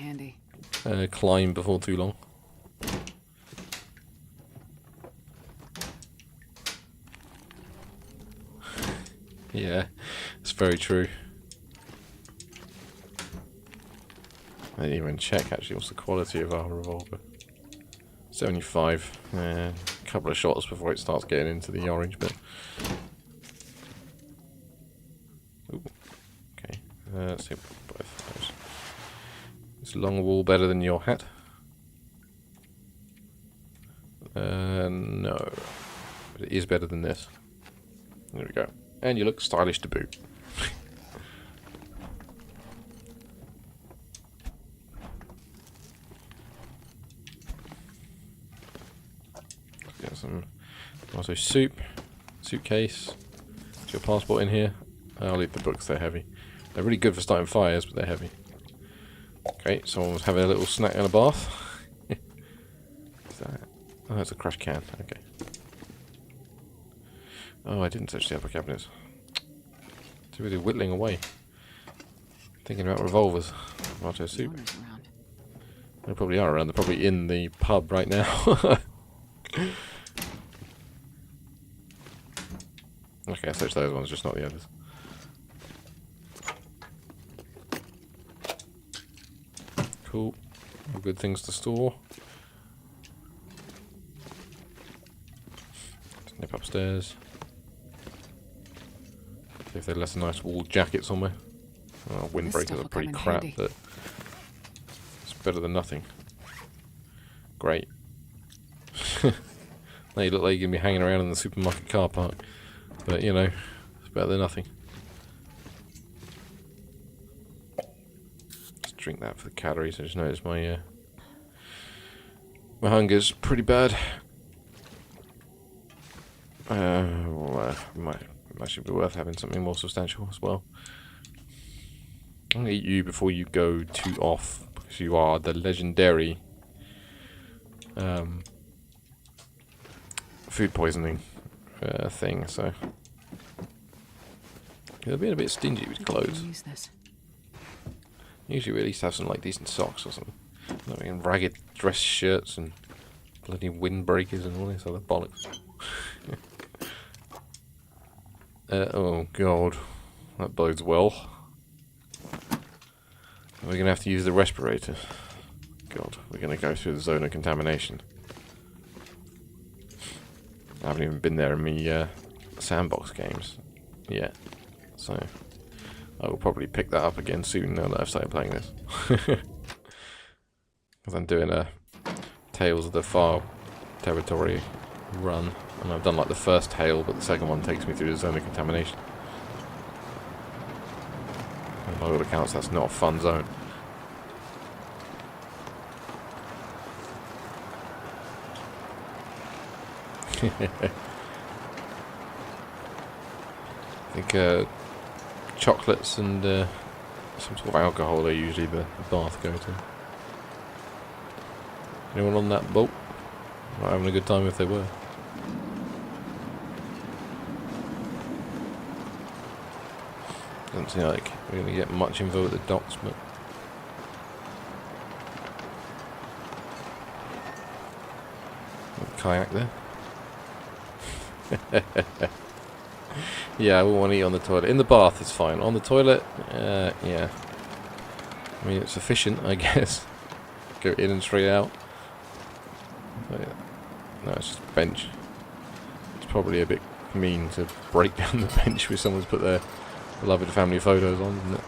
to climb before too long. Yeah, it's very true. I didn't even check actually what's the quality of our revolver. 75. A couple of shots before it starts getting into the orange bit. Ooh. Okay, let's see both those. Is long wool better than your hat? No. But it is better than this. There we go. And you look stylish to boot. Get some also suitcase. Is your passport in here? I'll leave the books, they're heavy. They're really good for starting fires, but they're heavy. Okay, someone was having a little snack and a bath. What's that? Oh, it's a crash can. Okay. Oh, I didn't touch the upper cabinets. Too busy whittling away. Thinking about revolvers. Tomato soup. They probably are around. They're probably in the pub right now. Okay, I searched those ones, just not the others. Cool. All good things to store. Nip upstairs. See if they left a nice wool jacket somewhere. Oh, windbreakers are pretty crap, but it's better than nothing. Great. Now you look like you're going to be hanging around in the supermarket car park. But, you know, it's better than nothing. Let's drink that for the calories. I just noticed my hunger's pretty bad. Might actually be worth having something more substantial as well. I'm going to eat you before you go too off, because you are the legendary food poisoning thing, so they're being a bit stingy with clothes. Usually we at least have some like decent socks or something. Not in ragged dress shirts and bloody windbreakers and all this other bollocks. Oh god, that bodes well. We're gonna have to use the respirator. God, we're gonna go through the zone of contamination. I haven't even been there in me sandbox games yet, so I will probably pick that up again soon now that I've started playing this. Because I'm doing a Tales of the Far Territory run, and I've done like the first tale, but the second one takes me through the zone of contamination. And by all accounts, that's not a fun zone. I think chocolates and some sort of alcohol are usually the bath go-to. Anyone on that boat? Not having a good time if they were. Doesn't seem like we're going to get much info at the docks, but... kayak there. Yeah, I wouldn't want to eat on the toilet. In the bath it's fine. On the toilet, yeah. I mean, it's efficient, I guess. Go in and straight out. But yeah. No, it's just a bench. It's probably a bit mean to break down the bench where someone's put their beloved family photos on, isn't it?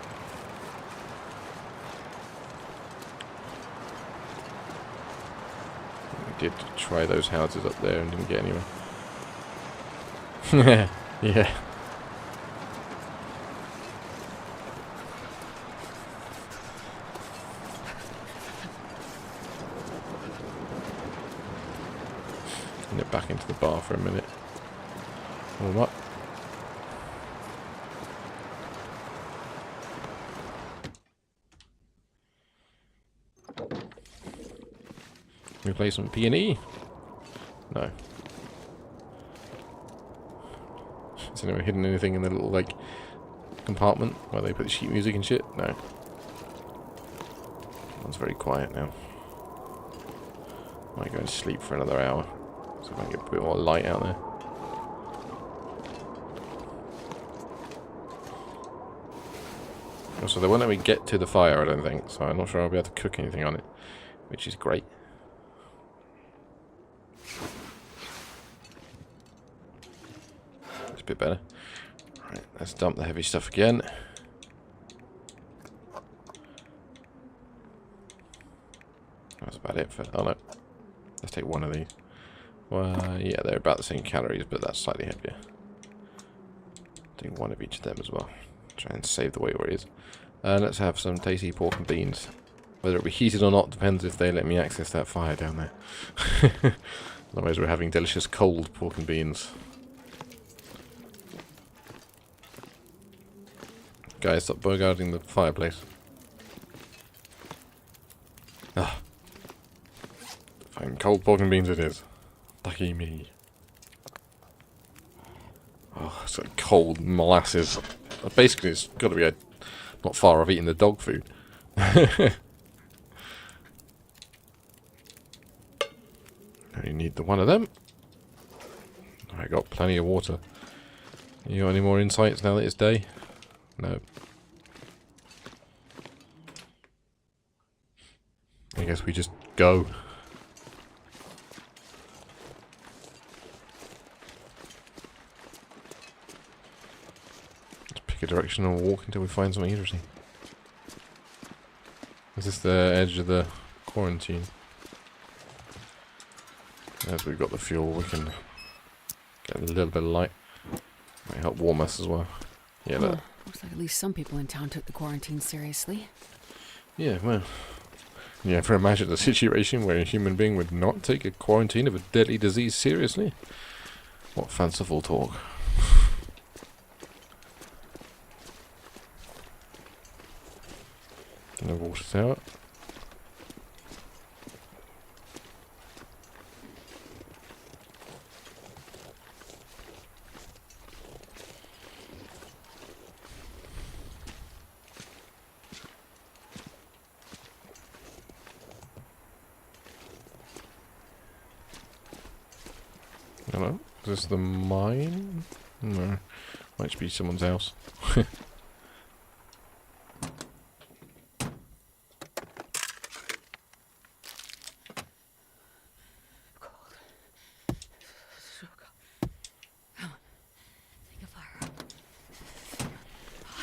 We did try those houses up there and didn't get anywhere. Yeah. Nip back into the bar for a minute. Warm up. Can we play some P&E? No. Has anyone hidden anything in the little, like, compartment where they put sheet music and shit? No. Everyone's very quiet now. Might go and sleep for another hour. So if I can get a bit more light out there. Also, they won't let me get to the fire, I don't think, so I'm not sure I'll be able to cook anything on it, which is great. It's a bit better. Right, let's dump the heavy stuff again. That's about it for... oh no. Let's take one of these. Well, yeah, they're about the same calories, but that's slightly heavier. Take one of each of them as well. Try and save the weight where it is. Let's have some tasty pork and beans. Whether it be heated or not depends if they let me access that fire down there. Otherwise we're having delicious cold pork and beans. Guys, stop bogarting the fireplace. Ah. Fine, cold pork and beans it is. Lucky me. Oh, it's like cold molasses. Basically, it's got to be not far off eating the dog food. Only need the one of them. I got plenty of water. You got any more insights now that it's day? No. I guess we just go. A direction and walk until we find something interesting. Is this the edge of the quarantine? As we've got the fuel, we can get a little bit of light. Might help warm us as well. Yeah, well, looks like at least some people in town took the quarantine seriously. Yeah, well, you ever imagine a situation where a human being would not take a quarantine of a deadly disease seriously? What fanciful talk. No water tower. Hello? Is this the mine? No. Might just be someone's house.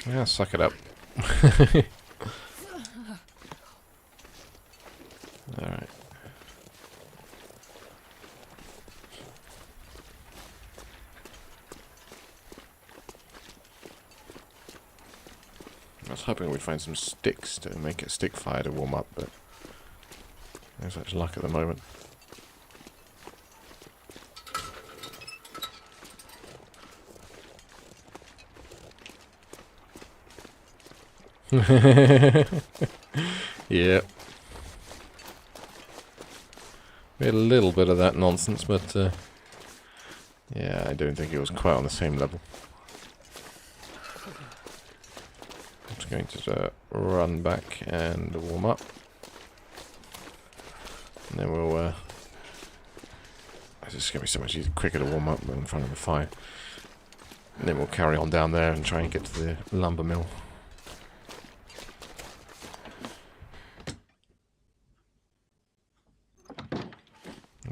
Yeah, suck it up. Alright. I was hoping we'd find some sticks to make a stick fire to warm up, but no such luck at the moment. Yeah. We had a little bit of that nonsense, but yeah, I don't think it was quite on the same level. I'm just going to run back and warm up. And then we'll... it's just going to be so much easier, quicker to warm up in front of the fire. And then we'll carry on down there and try and get to the lumber mill.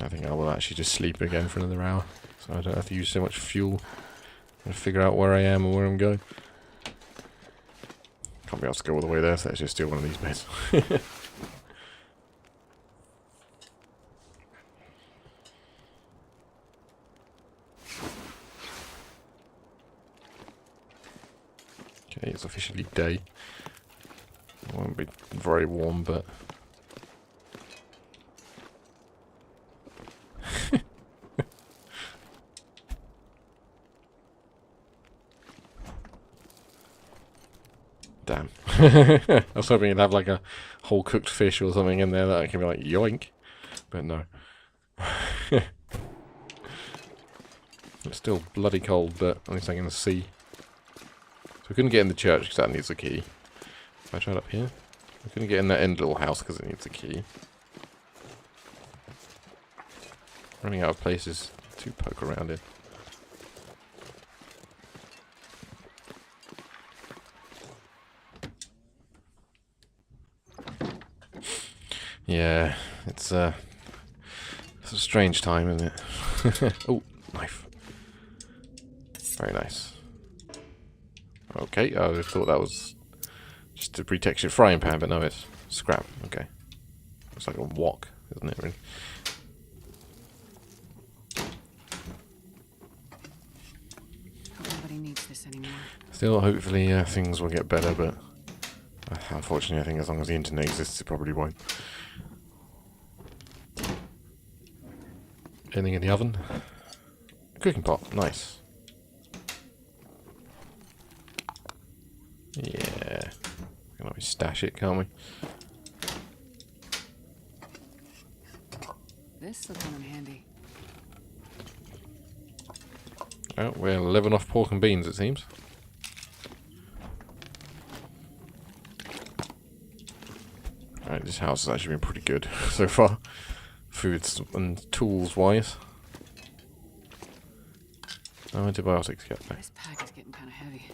I think I will actually just sleep again for another hour, so I don't have to use so much fuel and figure out where I am and where I'm going. Can't be able to go all the way there, so let's just steal one of these beds. Okay, it's officially day. It won't be very warm, but... Damn. I was hoping you'd have like a whole cooked fish or something in there that I can be like, yoink. But no. It's still bloody cold, but at least I can see. So we couldn't get in the church because that needs a key. If I tried up here. We couldn't get in that end little house because it needs a key. Running out of places to poke around in. Yeah, it's a strange time, isn't it? Oh, knife. Very nice. Okay, I just thought that was just a pre-textured frying pan, but no, it's scrap. Okay. It's like a wok, isn't it, really? Nobody needs this anymore. Still, hopefully, things will get better, but unfortunately, I think as long as the internet exists, it probably won't. Anything in the oven? A cooking pot, nice. Yeah. We can always stash it, can't we? This will come in handy. Oh, we're living off pork and beans, it seems. Alright, this house has actually been pretty good so far. Foods and tools wise. No antibiotics yet, though. This pack is getting kind of heavy.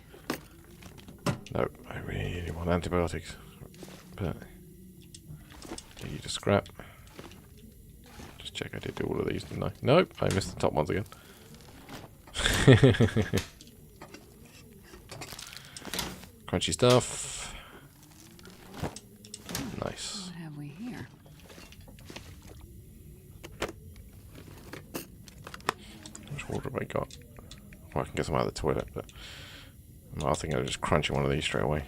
No, I really want antibiotics. But get you to scrap. Just check I did do all of these, didn't I? Nope, I missed the top ones again. Crunchy stuff. Nice. What have we here? How much water have I got? Well, I can get some out of the toilet, but I think I'll just crunch one of these straight away.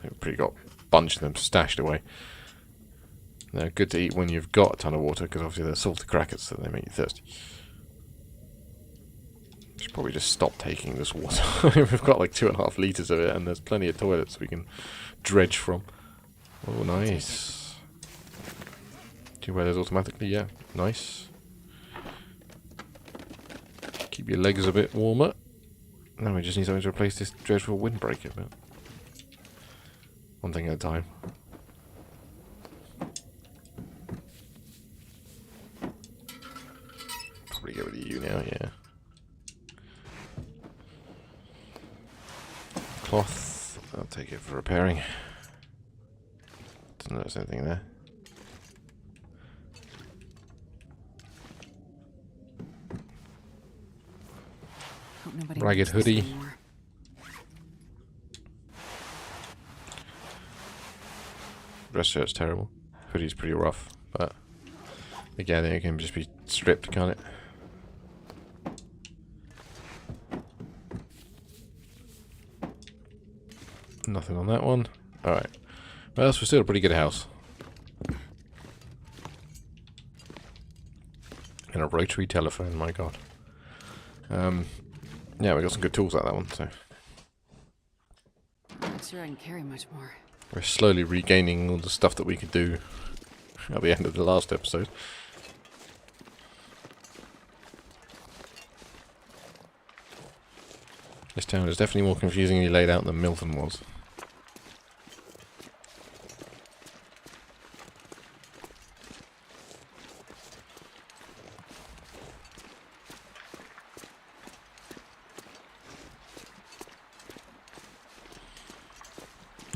I've pretty got a bunch of them stashed away. They're good to eat when you've got a ton of water, because obviously they're salty crackers, so they make you thirsty. Should probably just stop taking this water. We've got like 2.5 litres of it, and there's plenty of toilets we can dredge from. Oh, nice. Do you wear those automatically? Yeah, nice. Keep your legs a bit warmer. Now we just need something to replace this dreadful windbreaker, but one thing at a time. Probably get rid of you now, yeah. Cloth, I'll take it for repairing. Doesn't notice anything there. Ragged hoodie. Dress shirt's terrible. Hoodie's pretty rough, but again, it can just be stripped, can't it? Nothing on that one. Alright. Well, that's still a pretty good house. And a rotary telephone, my god. Yeah, we got some good tools out of that one, so. not sure I can carry much more. We're slowly regaining all the stuff that we could do at the end of the last episode. This town is definitely more confusingly laid out than Milton was.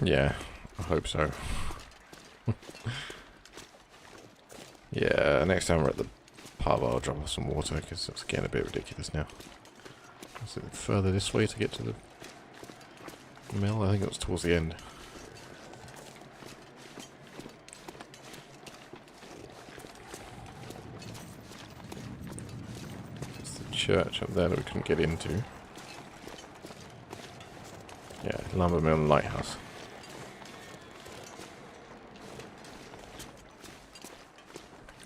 Yeah, I hope so. Yeah, next time we're at the pub I'll drop off some water because it's getting a bit ridiculous now. Is it further this way to get to the mill? I think it was towards the end. It's the church up there that we couldn't get into. Yeah, Lumber Mill and Lighthouse.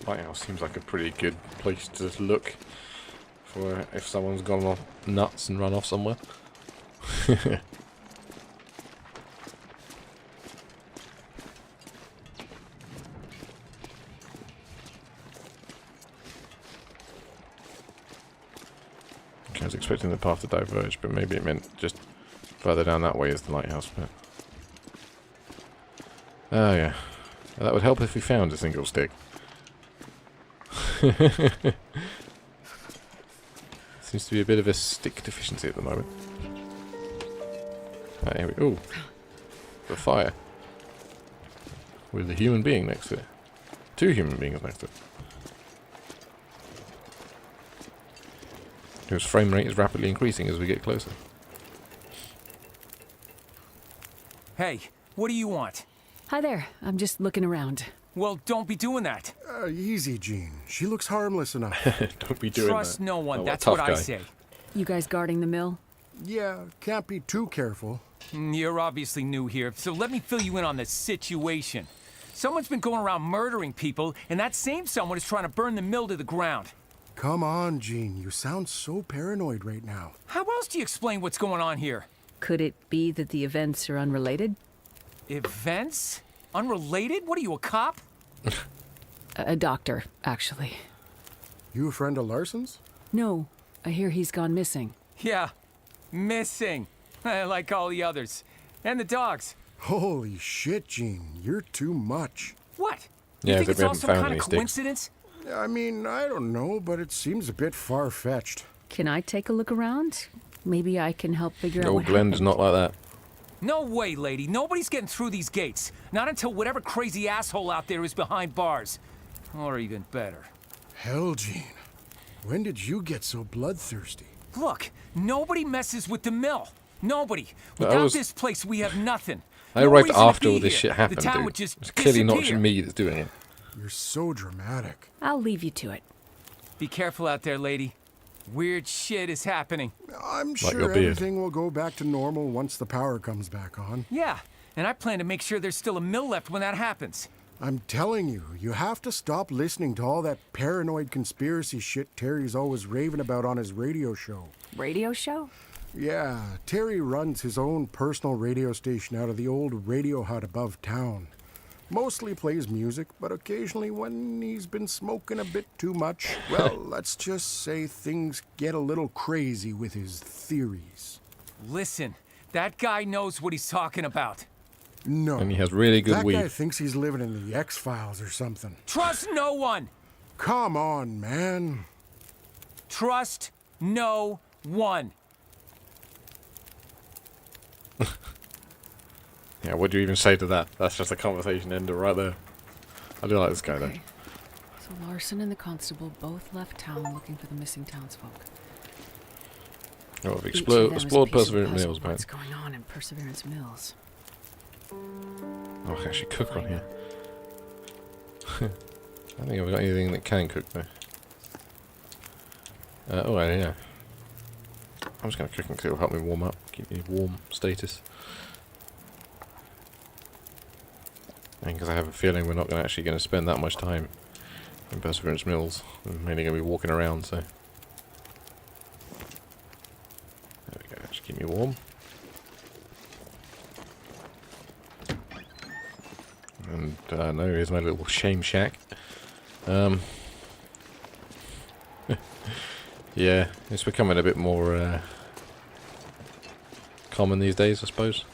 Lighthouse seems like a pretty good place to look for if someone's gone off nuts and run off somewhere. I was expecting the path to diverge, but maybe it meant just further down that way is the lighthouse. But oh yeah, that would help if we found a single stick. Seems to be a bit of a stick deficiency at the moment. Right, here we go. The fire. With a human being next to it. 2 human beings next to it. Whose frame rate is rapidly increasing as we get closer. Hey, what do you want? Hi there. I'm just looking around. Well, don't be doing that. Easy, Jean. She looks harmless enough. Don't be doing that. Trust no one. Oh, That's what guy. I say. You guys guarding the mill? Yeah, can't be too careful. You're obviously new here, so let me fill you in on the situation. Someone's been going around murdering people, and that same someone is trying to burn the mill to the ground. Come on, Jean. You sound so paranoid right now. How else do you explain what's going on here? Could it be that the events are unrelated? Events? Unrelated? What are you, a cop? A doctor, actually. You a friend of Larson's? No, I hear he's gone missing. Yeah, missing. Like all the others. And the dogs. Holy shit, Jean. You're too much. What? Yeah, you think they it's all haven't some found kind any of sticks. coincidence? I mean, I don't know, but it seems a bit far-fetched. Can I take a look around? Maybe I can help figure out No, what Glenn's happened. not like that. No way, lady. Nobody's getting through these gates. Not until whatever crazy asshole out there is behind bars. Or even better. Hell, Jean. When did you get so bloodthirsty? Look, nobody messes with the mill. Nobody. But Without was- this place, we have nothing. I No arrived reason to after be all this here. shit happened, The town dude. would just It's clearly not just disappear. me that's doing it. You're so dramatic. I'll leave you to it. Be careful out there, lady. Weird shit is happening. I'm Like sure your beard. everything will go back to normal once the power comes back on. Yeah, and I plan to make sure there's still a mill left when that happens. I'm telling you, you have to stop listening to all that paranoid conspiracy shit Terry's always raving about on his radio show. Radio show? Yeah, Terry runs his own personal radio station out of the old radio hut above town. Mostly plays music, but occasionally when he's been smoking a bit too much, well, let's just say things get a little crazy with his theories. Listen, that guy knows what he's talking about. No. And he has really good that weed. guy thinks he's living in the X-Files or something. Trust no one. Come on, man. Trust no one. Yeah, what do you even say to that? That's just a conversation ender right there. I do like this guy though. Okay. So Larson and the constable both left town looking for the missing townsfolk. Oh, we've Each of them is a explored piece of Perseverance puzzle. Mills, man. What's going on in Perseverance Mills? Oh, I can actually cook on here. I don't think I've got anything that can cook though. Oh, yeah. I'm just going to cook because it'll help me warm up, keep me warm status. And because I have a feeling we're not actually going to spend that much time in Perseverance Mills. We're mainly going to be walking around, so. There we go, just keep me warm. And no, here's my little shame shack. Yeah, it's becoming a bit more common these days, I suppose.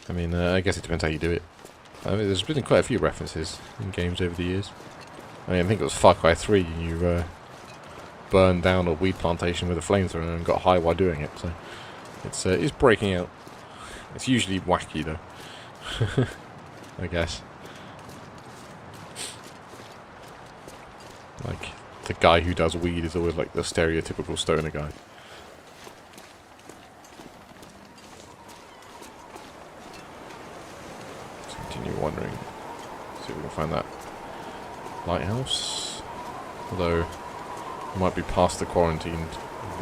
I mean, I guess it depends how you do it. I mean, there's been quite a few references in games over the years. I mean, I think it was Far Cry 3, you burned down a weed plantation with a flamethrower and got high while doing it, so it's breaking out. It's usually wacky, though. I guess. Like, the guy who does weed is always like the stereotypical stoner guy. Let's continue wandering. See if we can find that lighthouse. Although, it might be past the quarantined,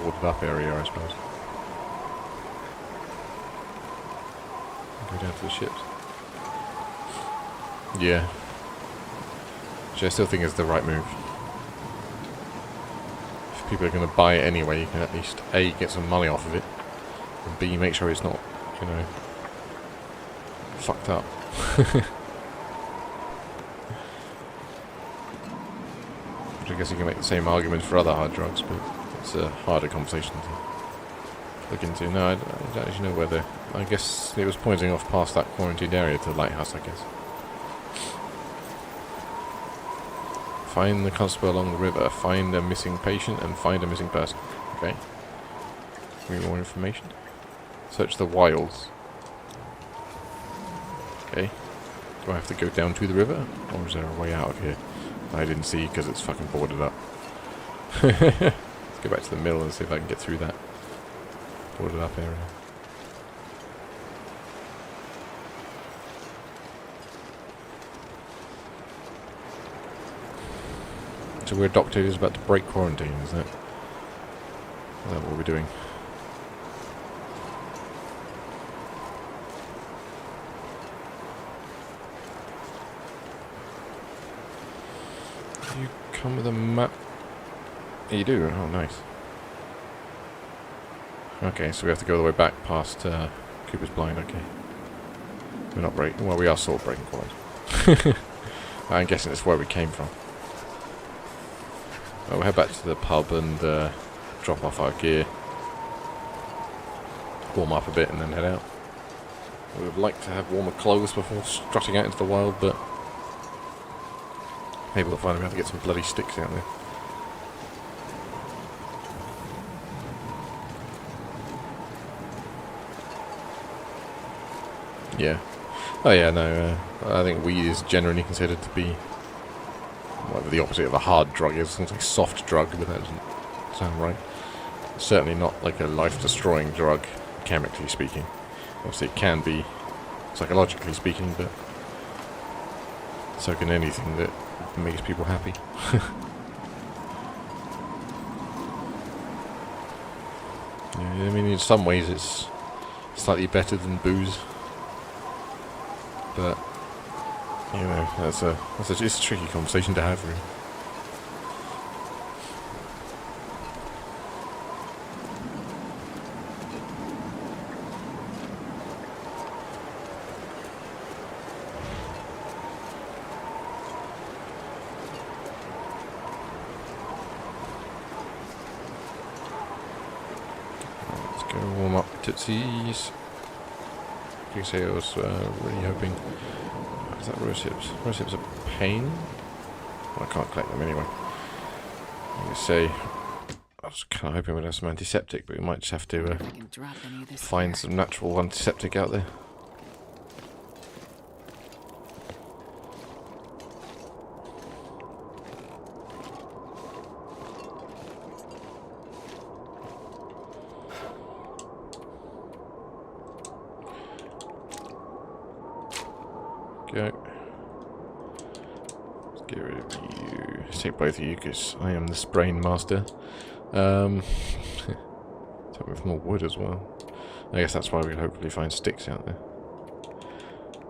warded up area, I suppose. Go down to the ships. Yeah. Which I still think is the right move. If people are going to buy it anyway, you can at least A, get some money off of it, and B, make sure it's not, you know, fucked up. Which I guess you can make the same argument for other hard drugs, but it's a harder conversation to look into. No, I don't actually know whether. I guess it was pointing off past that quarantined area to the lighthouse, I guess. Find the constable along the river, find a missing patient, and find a missing person. Okay. Give me more information. Search the wilds. Okay. Do I have to go down to the river? Or is there a way out of here? I didn't see because it's fucking boarded up. Let's go back to the mill and see if I can get through that boarded up area. So we're doctor is about to break quarantine, is that what we're doing? Do you come with a map? You do? Oh, nice. Okay, so we have to go all the way back past Cooper's Blind, okay. We're not breaking, well, we are sort of breaking quarantine. I'm guessing it's where we came from. Well, we'll head back to the pub and drop off our gear, warm up a bit and then head out. We would like to have warmer clothes before strutting out into the wild, but maybe we'll finally have to get some bloody sticks out there. Yeah. Oh yeah, no, I think weed is generally considered to be whatever the opposite of a hard drug is. It's like soft drug, but that doesn't sound right. It's certainly not like a life-destroying drug, chemically speaking. Obviously it can be, psychologically speaking, but so can anything that makes people happy. Yeah, I mean, in some ways it's slightly better than booze. But, you know, it's a tricky conversation to have, really. Let's go warm up tootsies. You say I was really hoping. Is that rose hips? Rose hips are pain? Well, I can't collect them anyway. Like I say, I was kind of hoping we'd have some antiseptic, but we might just have to find some natural antiseptic out there. Go. Let's get rid of you. Let's take both of you because I am the sprain master. Take with more wood as well. I guess that's why we'll hopefully find sticks out there.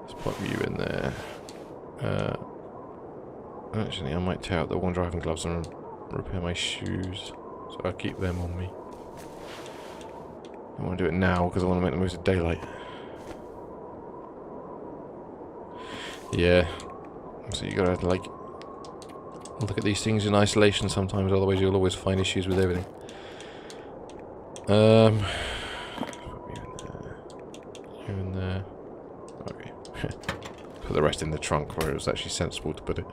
Let's pop you in there. Actually, I might tear out the one driving gloves and repair my shoes. So I'll keep them on me. I want to do it now because I want to make the most of daylight. Yeah. So you gotta, like, look at these things in isolation sometimes, otherwise you'll always find issues with everything. You in there. Okay. Put the rest in the trunk where it was actually sensible to put it.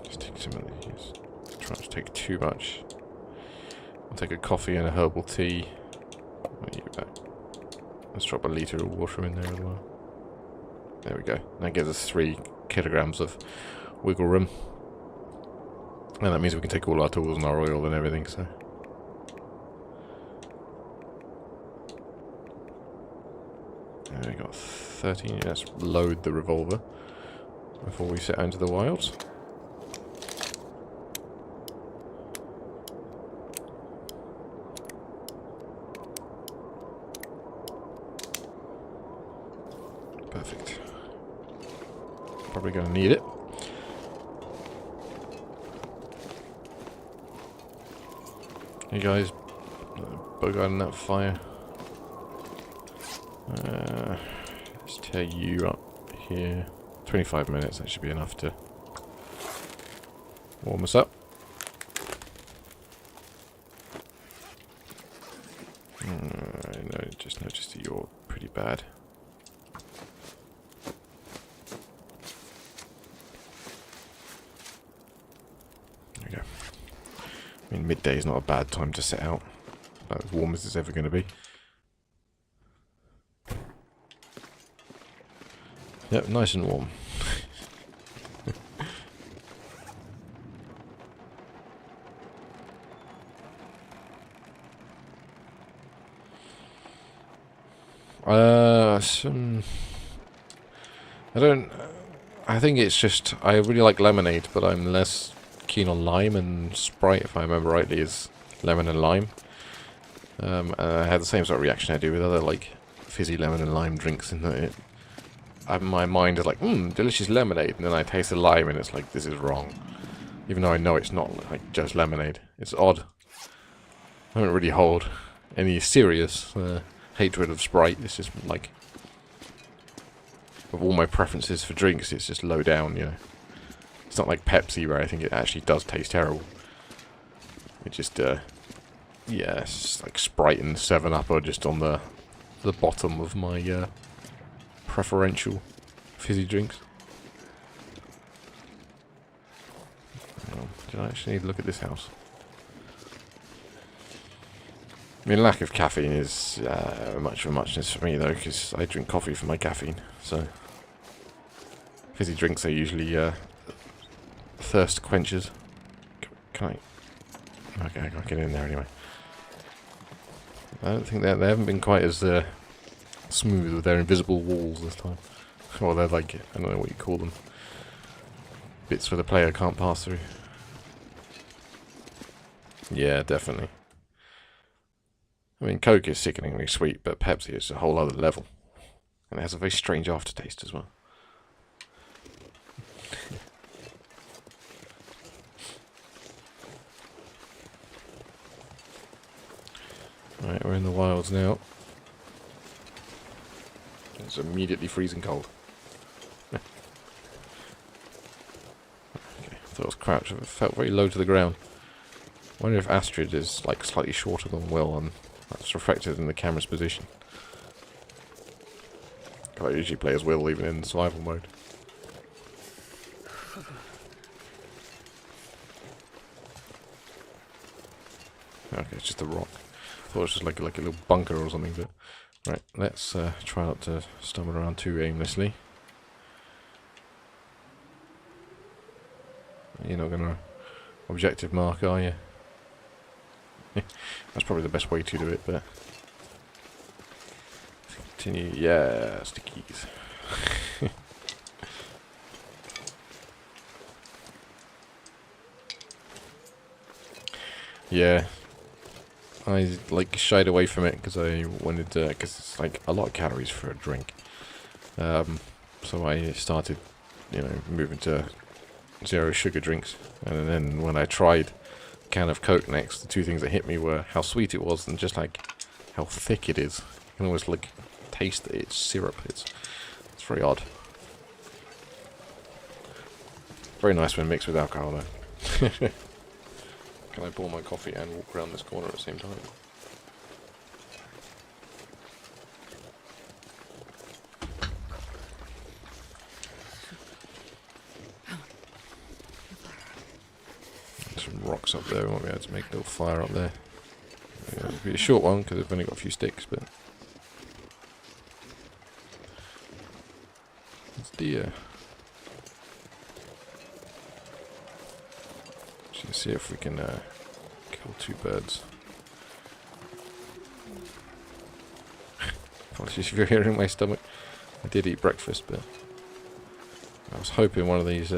Just take some of these. Try not to take too much. I'll take a coffee and a herbal tea. Let's drop a litre of water in there as well. There we go. That gives us 3 kilograms of wiggle room. And that means we can take all our tools and our oil and everything, so. There we got 13. Let's load the revolver before we set out into the wilds. Perfect. Probably going to need it. Hey guys, bug out in that fire. Let's tear you up here. 25 minutes, that should be enough to warm us up. I just noticed that you're pretty bad. There we go. I mean, midday is not a bad time to set out. About as warm as it's ever going to be. Yep, nice and warm. I think it's just, I really like lemonade, but I'm less keen on lime, and Sprite, if I remember rightly, is lemon and lime. I had the same sort of reaction I do with other, like, fizzy lemon and lime drinks, in that my mind is like, delicious lemonade, and then I taste the lime and it's like, this is wrong. Even though I know it's not, like, just lemonade. It's odd. I don't really hold any serious hatred of Sprite. It's just, like, of all my preferences for drinks, it's just low down, you know. It's not like Pepsi, where I think it actually does taste terrible. It just, yeah, it's just like Sprite and 7-Up are just on the bottom of my, preferential fizzy drinks. Did I actually need to look at this house? I mean, lack of caffeine is much of a muchness for me, though, because I drink coffee for my caffeine, so fizzy drinks are usually thirst quenchers. Can I? Okay, I can't get in there anyway. I don't think they haven't been quite as smooth with their invisible walls this time. Or they're like, I don't know what you call them. Bits where the player can't pass through. Yeah, definitely. I mean, Coke is sickeningly sweet, but Pepsi is a whole other level. And it has a very strange aftertaste as well. Right, we're in the wilds now. It's immediately freezing cold. Okay, I thought it was crouched. It felt very low to the ground. I wonder if Astrid is like slightly shorter than Will, and that's reflected in the camera's position. I usually play as Will even in survival mode. Okay, it's just a rock. I thought it was just like a little bunker or something, but... Right, let's try not to stumble around too aimlessly. You're not going to objective mark, are you? That's probably the best way to do it, but... Continue, yeah, stickies. Yeah. I like shied away from it because I wanted to, because it's like a lot of calories for a drink. So I started, you know, moving to zero sugar drinks. And then when I tried a can of Coke next, the two things that hit me were how sweet it was and just like how thick it is. You can almost like taste that it's syrup. It's very odd. Very nice when mixed with alcohol, though. Can I pour my coffee and walk around this corner at the same time? There's some rocks up there. We might be able to make a little fire up there. It'll be a short one because I've only got a few sticks, but it's deer. Let's see if we can kill 2 birds. Apologies if you're hearing my stomach. I did eat breakfast, but I was hoping one of these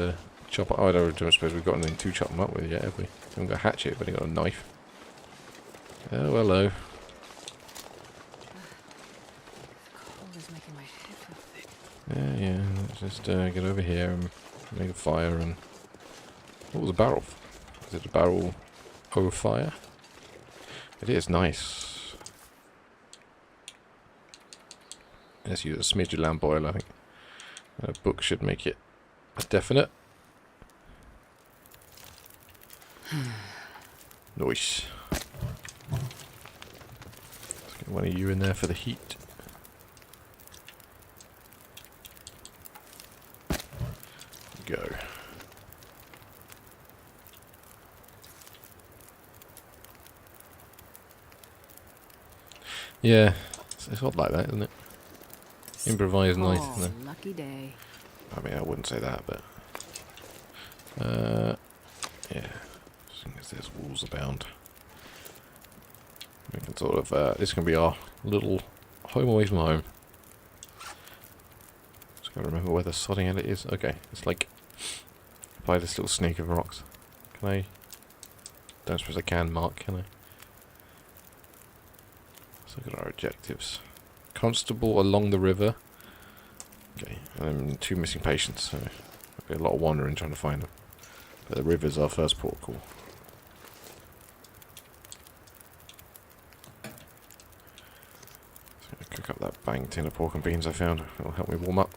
chop. Oh, I don't suppose we've got anything to chop them up with yet, have we? Haven't got a hatchet, but we've got a knife. Oh, hello. Yeah, let's just get over here and make a fire. And what was a barrel? Is it a barrel over fire? It is nice. Let's use a smidge of lamp oil, I think. A book should make it a definite. Nice. Let's get one of you in there for the heat. Go. Yeah, it's odd like that, isn't it? Improvised night, isn't it? Lucky day. I mean, I wouldn't say that, but yeah, seeing as there's walls abound, we can sort of this can be our little home away from home. Just gotta remember where the sodding edit is. Okay, it's like by this little snake of rocks. Can I? Don't suppose I can mark, can I? Let's look at our objectives. Constable along the river. Okay, and 2 missing patients, so there'll be a lot of wandering trying to find them. But the river's our first port call. So I'm gonna cook up that bang tin of pork and beans I found. It'll help me warm up.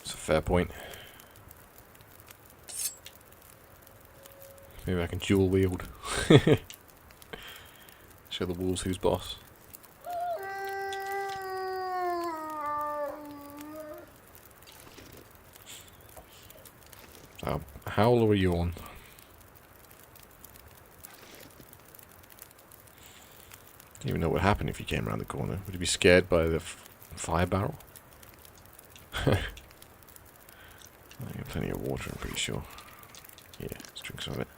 It's a fair point. Maybe I can dual wield. Show the wolves who's boss. Howl or a yawn? Don't even know what would happen if you came around the corner. Would you be scared by the fire barrel? I got plenty of water, I'm pretty sure. Yeah, let's drink some of it.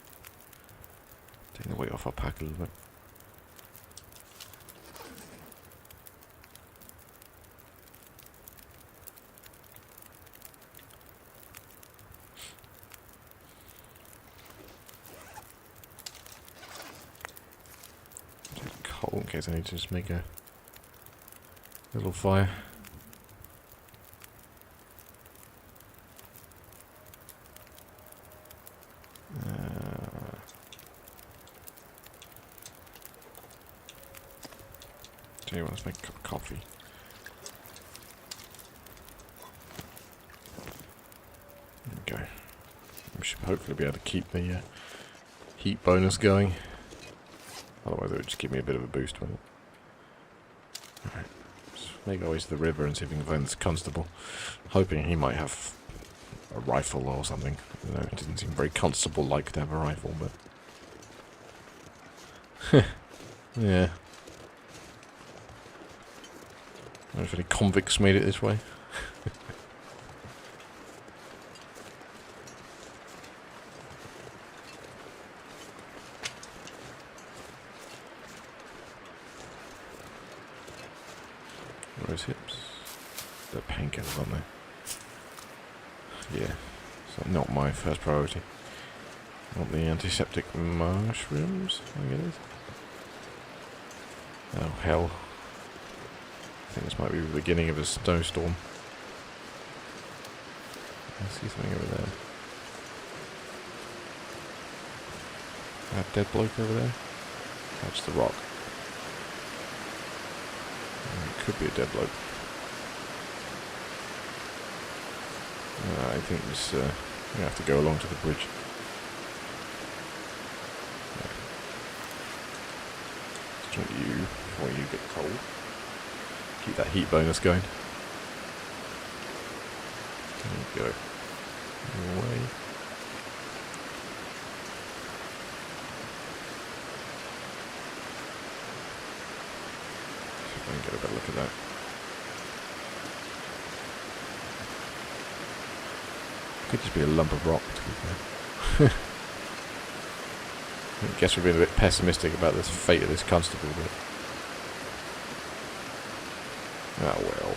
Taking the weight off our pack a little bit. Coal in case I need to just make a little fire. Let's make a cup of coffee. There we go. We should hopefully be able to keep the heat bonus going. Otherwise it would just give me a bit of a boost with it. Alright. Let's make our way to the river and see if we can find this constable. Hoping he might have a rifle or something. I don't know, it doesn't seem very constable-like to have a rifle, but... yeah. I don't know if any convicts made it this way. Rose hips. They're painkillers, aren't they? Yeah. So not my first priority. Not the antiseptic mushrooms, I think it is. Oh, hell. I think this might be the beginning of a snowstorm. I see something over there. That dead bloke over there? That's the rock. It could be a dead bloke. I think this, we have to go along to the bridge. Let's drink you before you get cold. Keep that heat bonus going. There you go. Away. See if I can get a better look at that. Could just be a lump of rock, to be fair. I guess we're being a bit pessimistic about the fate of this constable, but... oh well.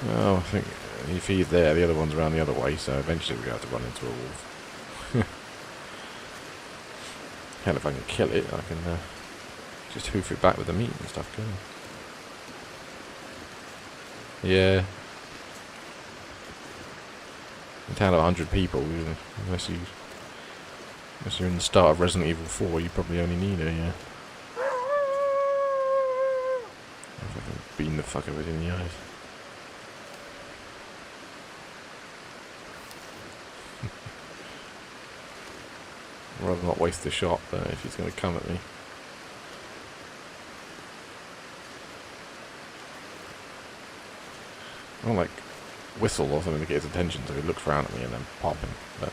Well, I think if he's there, the other one's around the other way, so eventually we're going to have to run into a wolf. Hell, if I can kill it, I can just hoof it back with the meat and stuff, can't I? Yeah. A town of 100 people, unless you're in the start of Resident Evil 4, you probably only need a, yeah. If I can beam the fuck of it in the eyes. I'd rather not waste the shot, if he's going to come at me. I don't like whistle or something to get his attention, so he looks around at me and then pop him. But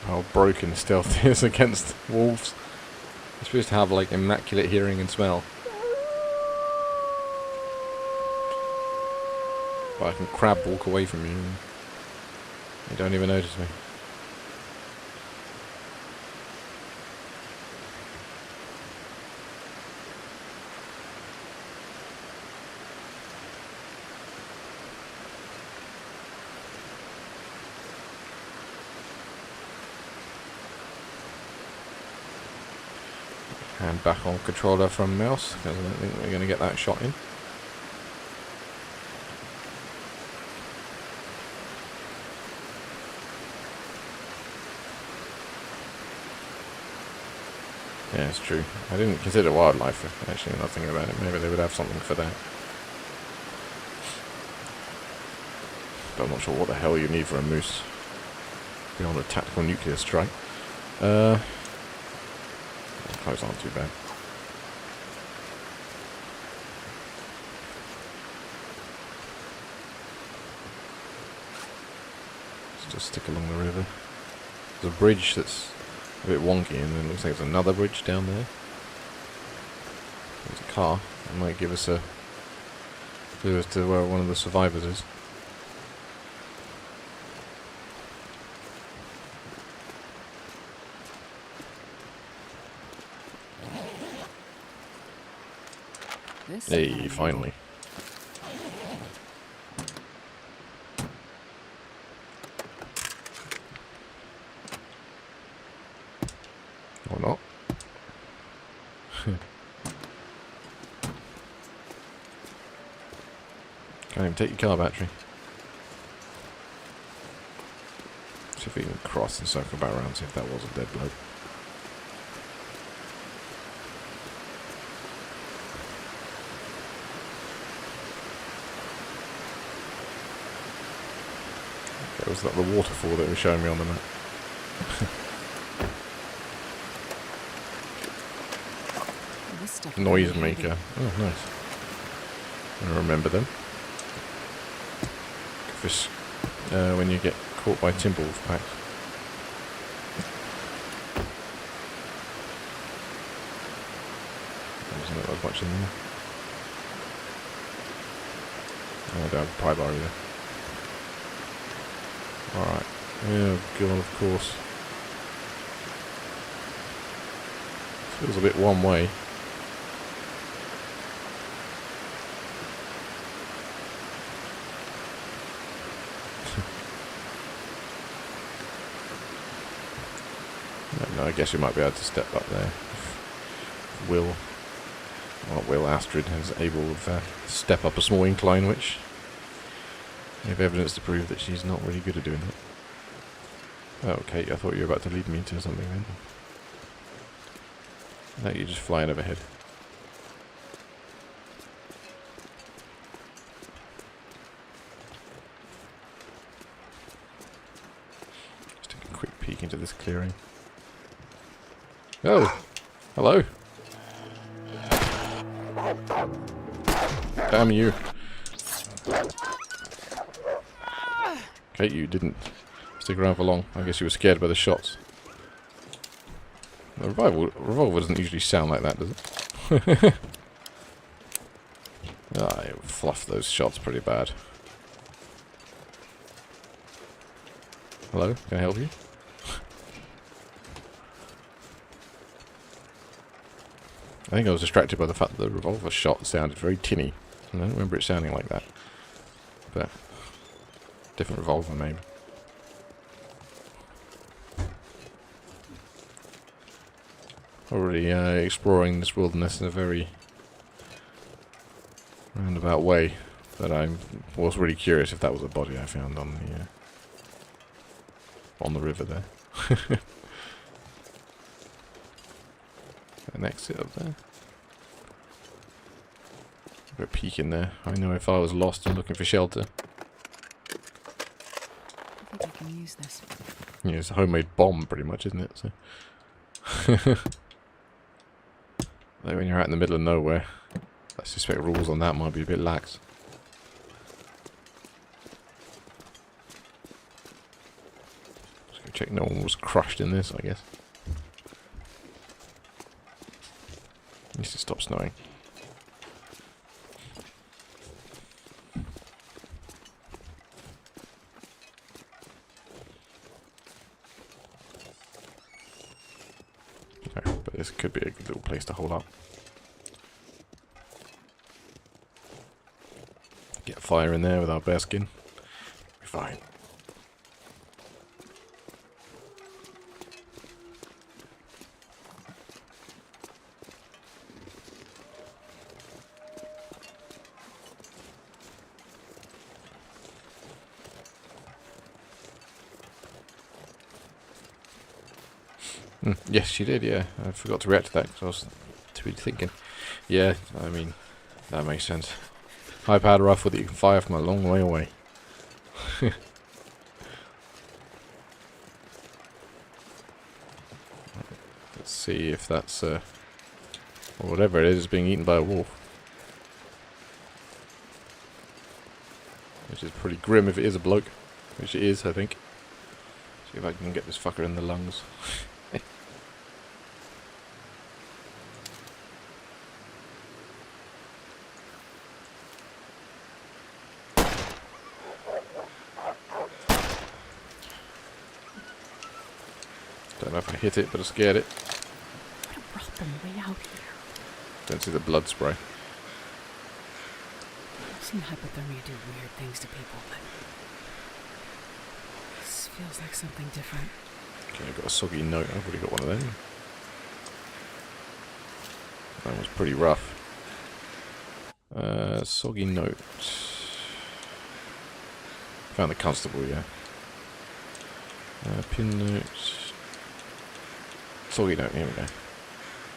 how broken stealth is against wolves. You're supposed to have like immaculate hearing and smell. But I can crab walk away from you and you don't even notice me. Hand back on controller from mouse, because I don't think we're going to get that shot in. Yeah, it's true. I didn't consider wildlife, actually, not thinking about it. Maybe they would have something for that. But I'm not sure what the hell you need for a moose. Beyond a tactical nuclear strike. Close aren't too bad. Let's just stick along the river. There's a bridge that's a bit wonky, and then it looks like there's another bridge down there. There's a car. It might give us a clue as to where one of the survivors is. Hey, finally. Or not. Can't even take your car battery. See if we can cross and circle back around, see if that was a dead bloke. It was like the waterfall that was showing me on the map. Noisemaker. Oh, nice. I remember them. Fish when you get caught by Timberwolf packs. Doesn't look like much in there. Oh, I don't have a pry bar either. Alright. Oh god, of course. Feels a bit one way. No, I guess we might be able to step up there. Astrid is able to step up a small incline, which we have evidence to prove that she's not really good at doing that. Oh, Kate, I thought you were about to lead me into something then. No, you're just flying overhead. Just take a quick peek into this clearing. Oh! Hello! Damn you. Kate, you didn't stick around for long. I guess you were scared by the shots. The revolver doesn't usually sound like that, does it? I fluffed those shots pretty bad. Hello? Can I help you? I think I was distracted by the fact that the revolver shot sounded very tinny. I don't remember it sounding like that. But, different revolver maybe. Already exploring this wilderness in a very roundabout way. But I was really curious if that was a body I found on the river there. An exit up there. Got a peek in there. I know if I was lost and looking for shelter. I think I can use this. Yeah, it's a homemade bomb, pretty much, isn't it? So. Like when you're out in the middle of nowhere, I suspect rules on that might be a bit lax. Just go check no one was crushed in this, I guess. Needs to stop snowing. Okay, but this could be a good little place to hold up. Get fire in there with our bear skin. Be fine. Yes, she did, yeah. I forgot to react to that because I was too busy thinking. Yeah, I mean, that makes sense. High-powered rifle that you can fire from a long way away. Let's see if that's, or whatever it is being eaten by a wolf. Which is pretty grim if it is a bloke. Which it is, I think. See if I can get this fucker in the lungs. Don't know if I hit it, but I scared it. What brought them way out here? Don't see the blood spray. I've seen hypothermia do weird things to people, but this feels like something different. Okay, I've got a soggy note. I've already got one of them. That was pretty rough. Soggy note. Found the constable, yeah. Pin note. Soggy note, here we go.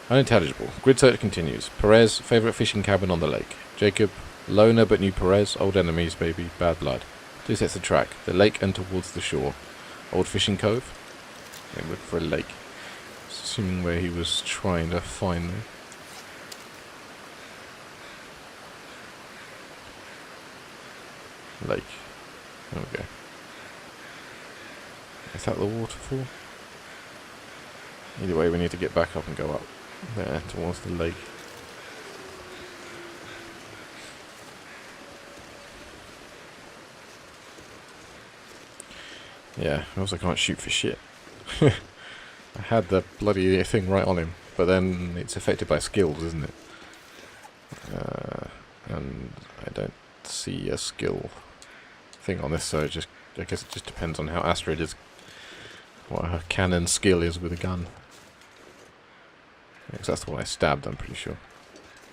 Unintelligible. Grid search continues. Perez, favourite fishing cabin on the lake. Jacob, loner but knew Perez, old enemies, baby, bad blood. 2 sets of track. The lake and towards the shore. Old fishing cove. Okay, look for a lake. Assuming where he was trying to find me. Lake. There we go. Is that the waterfall? Either way, we need to get back up and go up there towards the lake. Yeah, I also can't shoot for shit. I had the bloody thing right on him, but then it's affected by skills, isn't it? And I don't see a skill thing on this, so I guess it just depends on how Astrid is what her cannon skill is with a gun. Because that's the one I stabbed, I'm pretty sure.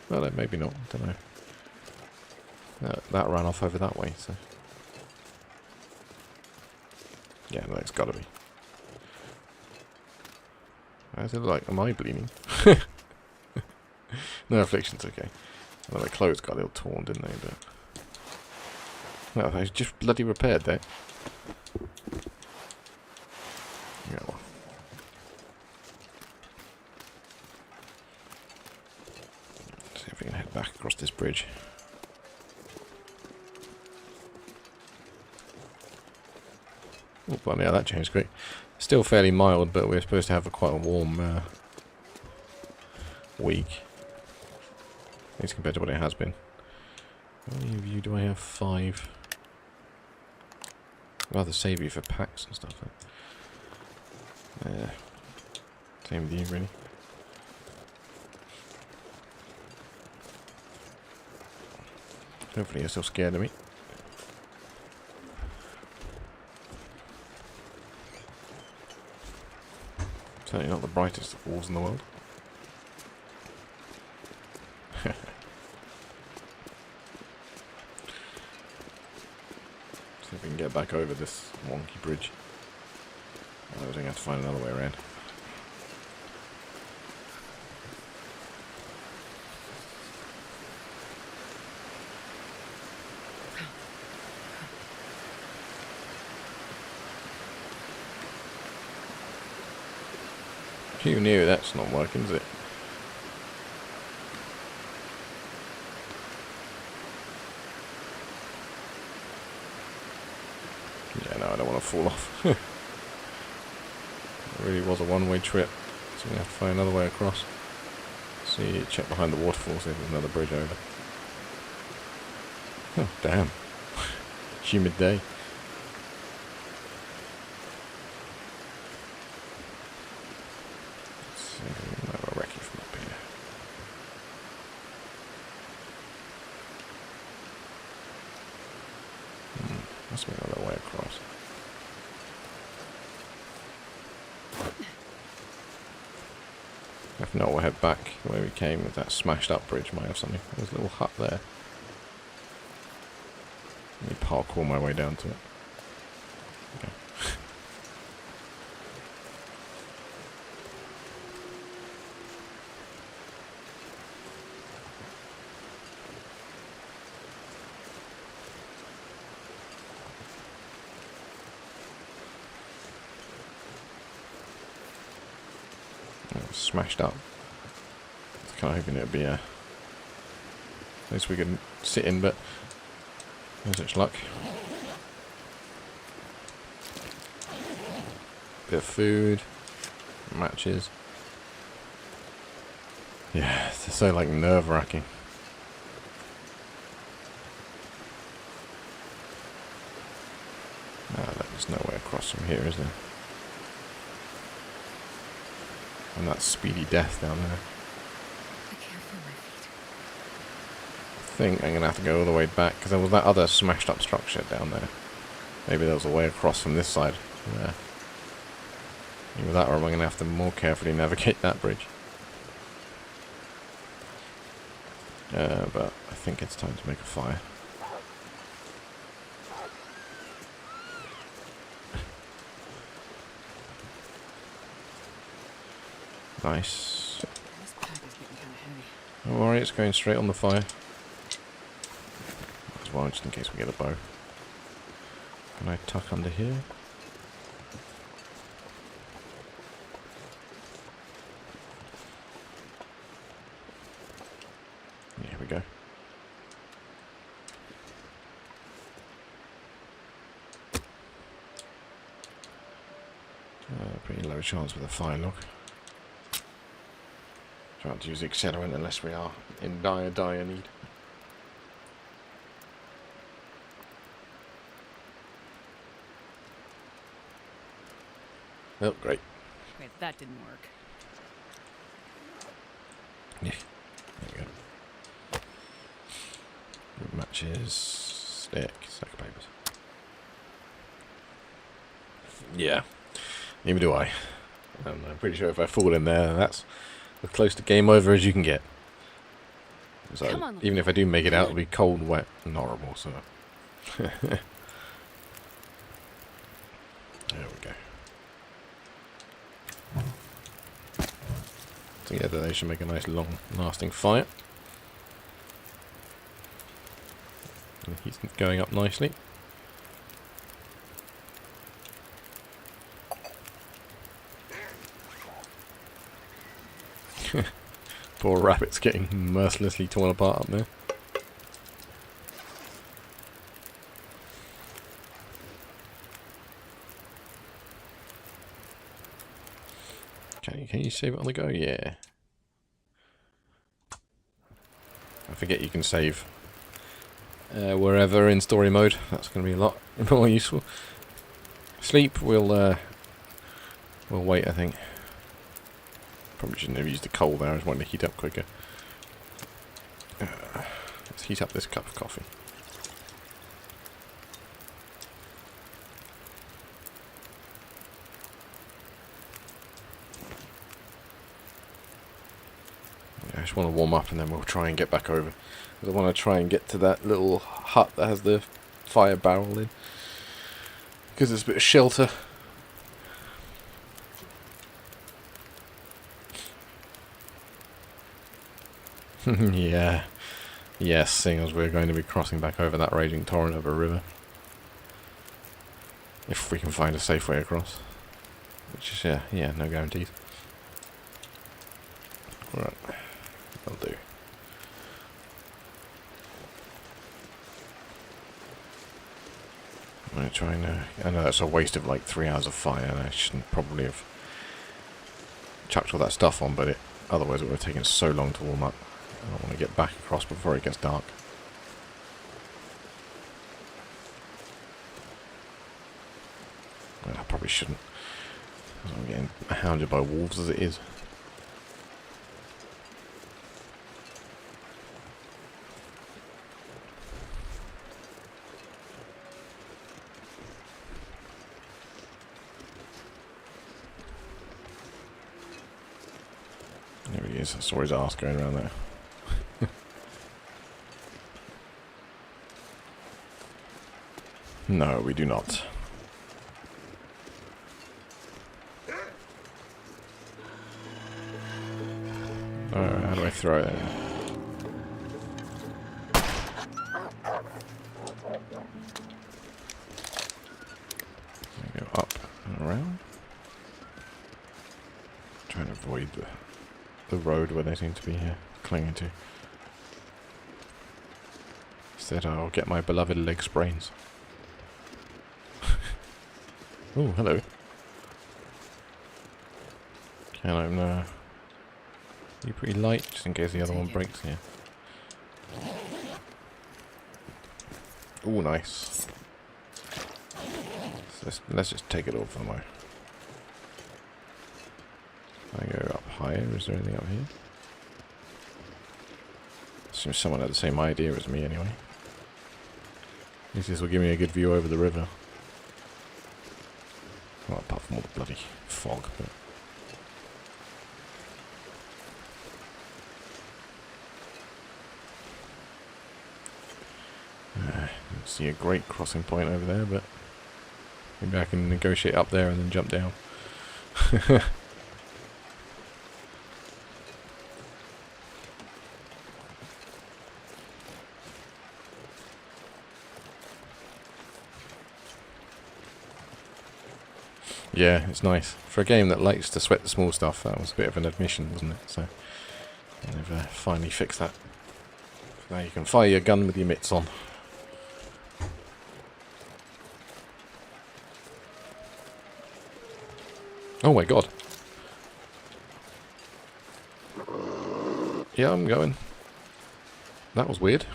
Well, maybe not, I don't know. That ran off over that way, so... Yeah, no, it's gotta be. How's it look like? Am I bleeding? No affliction's okay. Well, my clothes got a little torn, didn't they? But... No, they just bloody repaired that. Yeah, well. See if we can head back across this bridge. Oh, blimey, yeah, that changed quick. Still fairly mild, but we're supposed to have quite a warm week. At least compared to what it has been. How many of you do I have? 5. I'd rather save you for packs and stuff. Same with you, really. Hopefully you're still scared of me. Certainly not the brightest of walls in the world. See if we can get back over this wonky bridge. Otherwise, I'm going to have to find another way around. Who knew that's not working, is it? Yeah, no, I don't want to fall off. It really was a one-way trip, so we have to find another way across. See, check behind the waterfall, see if there's another bridge over. Oh, damn. Humid day. Must be another way across. If not, we'll head back the way we came with that smashed up bridge. Might have something. There's a little hut there. Let me parkour my way down to it. Okay. Smashed up. I was kind of hoping it would be a place we could sit in, but no such luck. Bit of food, matches. Yeah, it's so like nerve-wracking. There's no way across from here, is there? And that speedy death down there. I can't feel my feet. I think I'm going to have to go all the way back, because there was that other smashed up structure down there. Maybe there was a way across from this side. Yeah. Either that, or am I going to have to more carefully navigate that bridge. But I think it's time to make a fire. Nice. This pack is getting kind of heavy. Don't worry, it's going straight on the fire. As well, just in case we get a bow. Can I tuck under here? Yeah, here we go. Pretty low chance with a fire log. Trying to use the accelerant unless we are in dire need. Oh, great. Wait, that didn't work. Yeah, there we go. Good matches, stick, sack of papers. Yeah. Neither do I. I'm pretty sure if I fall in there, that's as close to game over as you can get. So Come on, even if I do make it out, it'll be cold, wet, and horrible. So there we go. Together they should make a nice, long-lasting fire. And he's going up nicely. Poor rabbit's getting mercilessly torn apart up there. Can you save it on the go? Yeah. I forget you can save wherever in story mode. That's going to be a lot more useful. Sleep, we'll wait, I think. Probably shouldn't have used the coal there, I just wanted to heat up quicker. Let's heat up this cup of coffee. I just want to warm up and then we'll try and get back over. Because I want to try and get to that little hut that has the fire barrel in. Because there's a bit of shelter. Yeah. Yes, seeing as we're going to be crossing back over that raging torrent of a river. If we can find a safe way across. Which is, yeah, no guarantees. Right. That'll do. I'm going to try and... I know that's a waste of like 3 hours of fire, and I shouldn't probably have chucked all that stuff on, but otherwise it would have taken so long to warm up. I don't want to get back across before it gets dark. Well, I probably shouldn't. I'm getting hounded by wolves as it is. There he is. I saw his arse going around there. No, we do not. How do I throw it? Go up and around. Trying to avoid the road where they seem to be clinging to. Instead, I'll get my beloved leg sprains. Oh, hello. Can I you pretty light, just in case the other one breaks here. Oh, nice. So let's just take it all for the moment. I go up higher. Is there anything up here? Seems someone had the same idea as me anyway. At least this will give me a good view over the river. Well, apart from all the bloody fog, but... don't see a great crossing point over there, but... maybe I can negotiate up there and then jump down. Yeah, it's nice. For a game that likes to sweat the small stuff, that was a bit of an admission, wasn't it? So, they've finally fixed that. Now you can fire your gun with your mitts on. Oh my god. Yeah, I'm going. That was weird.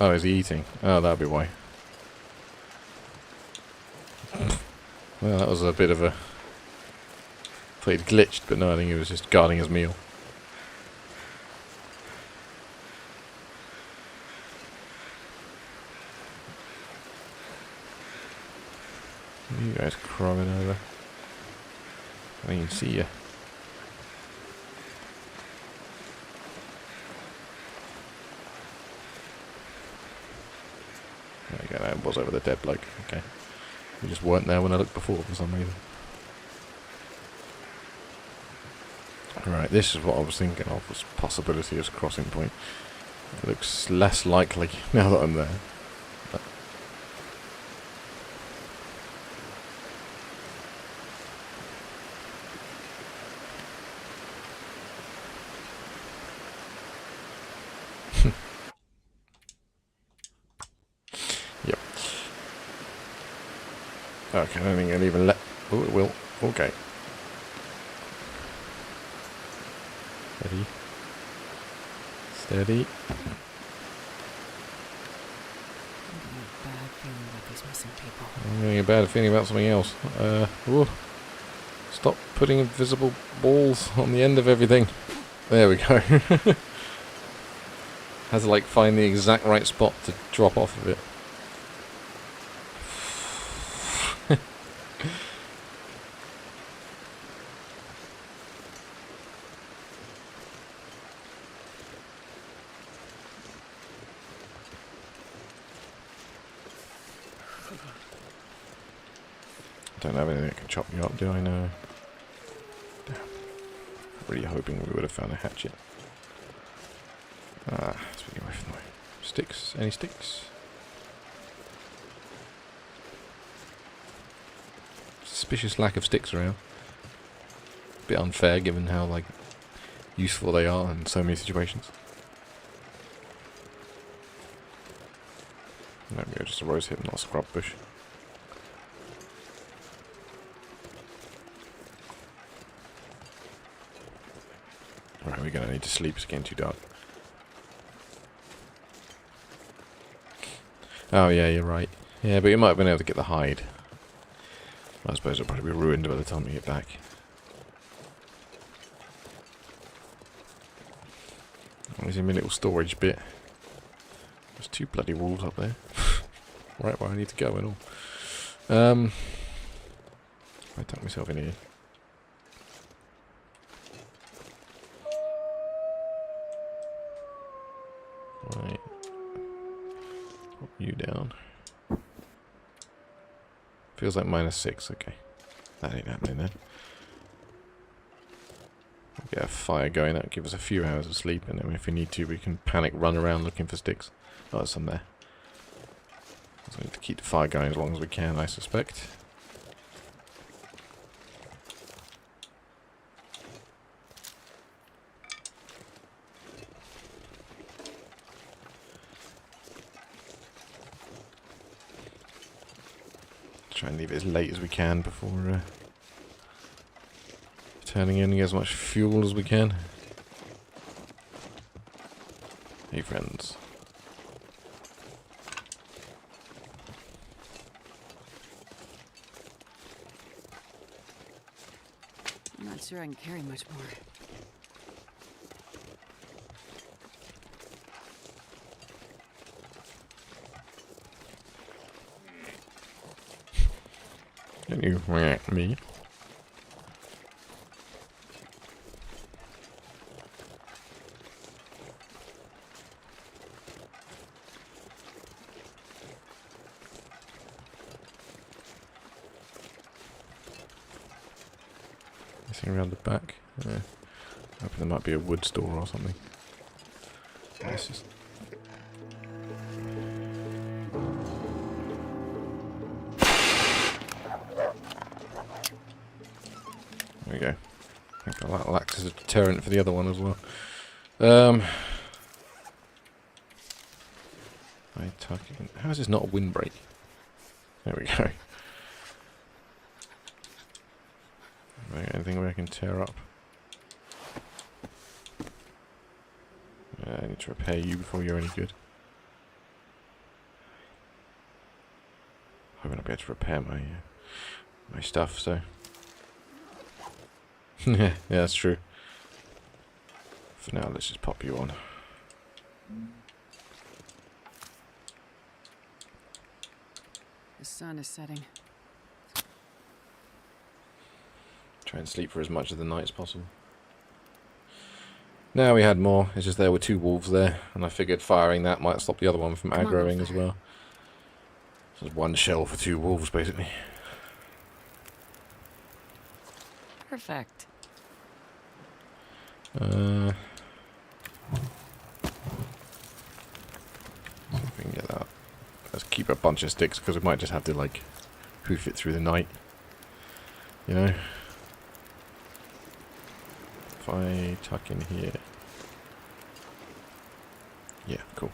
Oh, is he eating? Oh, that'd be why. Well, that was a bit of a... thought he'd glitched, but no, I think he was just guarding his meal. You guys crawling over. I can see you. There you go, that was over the dead bloke. Okay. You just weren't there when I looked before for some reason. Right, this is what I was thinking of, was possibility as a crossing point. It looks less likely now that I'm there. But yep. Okay, I don't think I'll even let... Oh, it will. Okay. Steady. Steady. Bad feeling about these missing people. I'm getting a bad feeling about something else. Ooh. Stop putting invisible balls on the end of everything. There we go. Has to like find the exact right spot to drop off of it. Don't have anything that can chop me up, do I? No. Damn. Really hoping we would have found a hatchet. Ah, let's get away from the way. Sticks? Any sticks? Suspicious lack of sticks around. Bit unfair given how like useful they are in so many situations. There we go, just a rose hip, not a scrub bush. Alright, we're gonna need to sleep, it's getting too dark. Oh yeah, you're right. Yeah, but you might have been able to get the hide. I suppose it'll probably be ruined by the time we get back. There's a little storage bit. There's 2 bloody walls up there. Right where I need to go and all. I tuck myself in here. Right. Pop you down. Feels like -6, okay. That ain't happening then. We'll get a fire going, that'll give us a few hours of sleep, and then if we need to, we can panic run around looking for sticks. Oh, there's some there. So we need to keep the fire going as long as we can, I suspect. Try and leave it as late as we can before turning in and get as much fuel as we can. Hey friends. I'm not sure I can carry much more. Can you whack me? Anything around the back? Yeah. Hoping there might be a wood store or something. Let's just... There we go. I think that'll act as a deterrent for the other one as well. How is this not a windbreak? There we go. Anything I can tear up? I need to repair you before you're any good. Hoping I'll be able to repair my stuff, so... yeah, that's true. For now, let's just pop you on. The sun is setting. Try and sleep for as much of the night as possible. Now we had more, it's just there were 2 wolves there, and I figured firing that might stop the other one from aggroing as well. So it's 1 shell for 2 wolves, basically. Perfect. See if we can get that. Let's keep a bunch of sticks, because we might just have to, like, hoof it through the night. You know? If I tuck in here. Yeah, cool.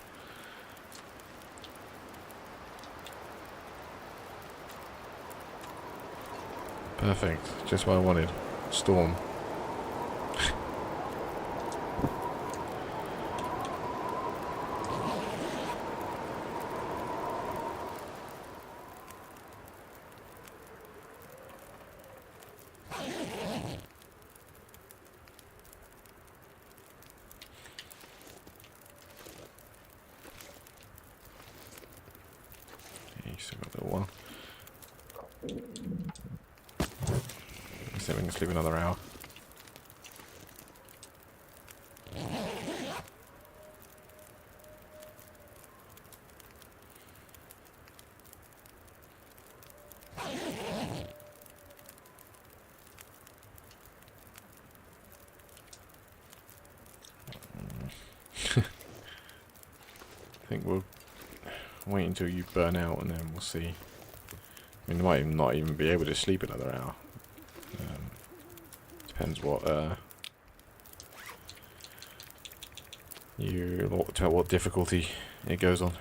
Perfect. Just what I wanted. Storm. Still got a little while. See if we can sleep another hour. I think we'll wait until you burn out and then we'll see. I mean, you might not even be able to sleep another hour. Depends what what difficulty it goes on.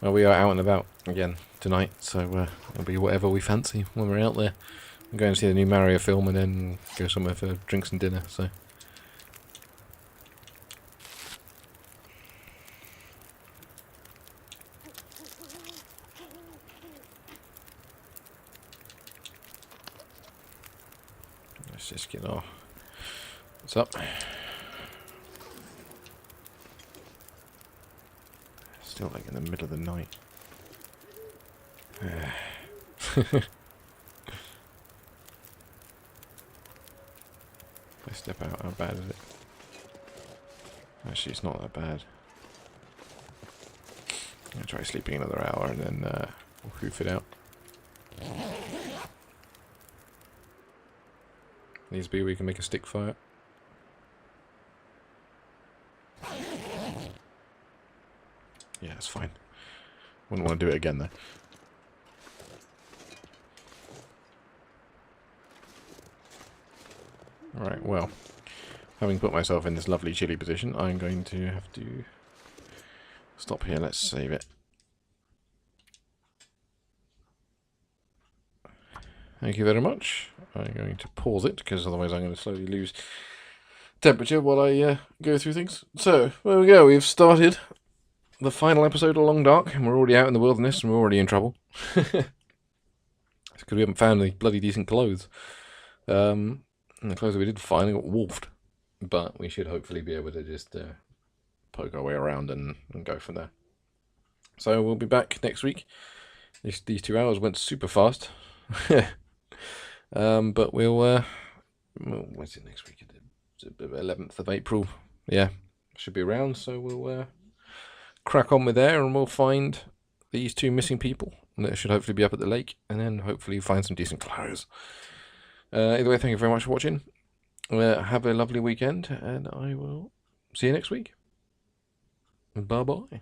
Well, we are out and about again tonight, so it'll be whatever we fancy when we're out there. I'm going to see the new Mario film and then go somewhere for drinks and dinner. So. Let's just get off. What's up? Still like in the middle of the night. If I step out, how bad is it? Actually, it's not that bad. I'm gonna try sleeping another hour and then we'll hoof it out. Needs to be we can make a stick fire. Yeah, it's fine. Wouldn't want to do it again though. Alright, well, having put myself in this lovely chilly position, I'm going to have to stop here. Let's save it. Thank you very much. I'm going to pause it, because otherwise I'm going to slowly lose temperature while I go through things. So, there we go. We've started the final episode of Long Dark, and we're already out in the wilderness, and we're already in trouble. It's because we haven't found any bloody decent clothes. And the clothes that we did find got wolfed. But we should hopefully be able to just poke our way around and go from there. So we'll be back next week. These 2 hours went super fast. But we'll what's it next week? It's 11th of April. Yeah, should be around, so we'll crack on with there, and we'll find these 2 missing people. And they should hopefully be up at the lake, and then hopefully find some decent clothes. Either way, thank you very much for watching. Have a lovely weekend, and I will see you next week. Bye-bye.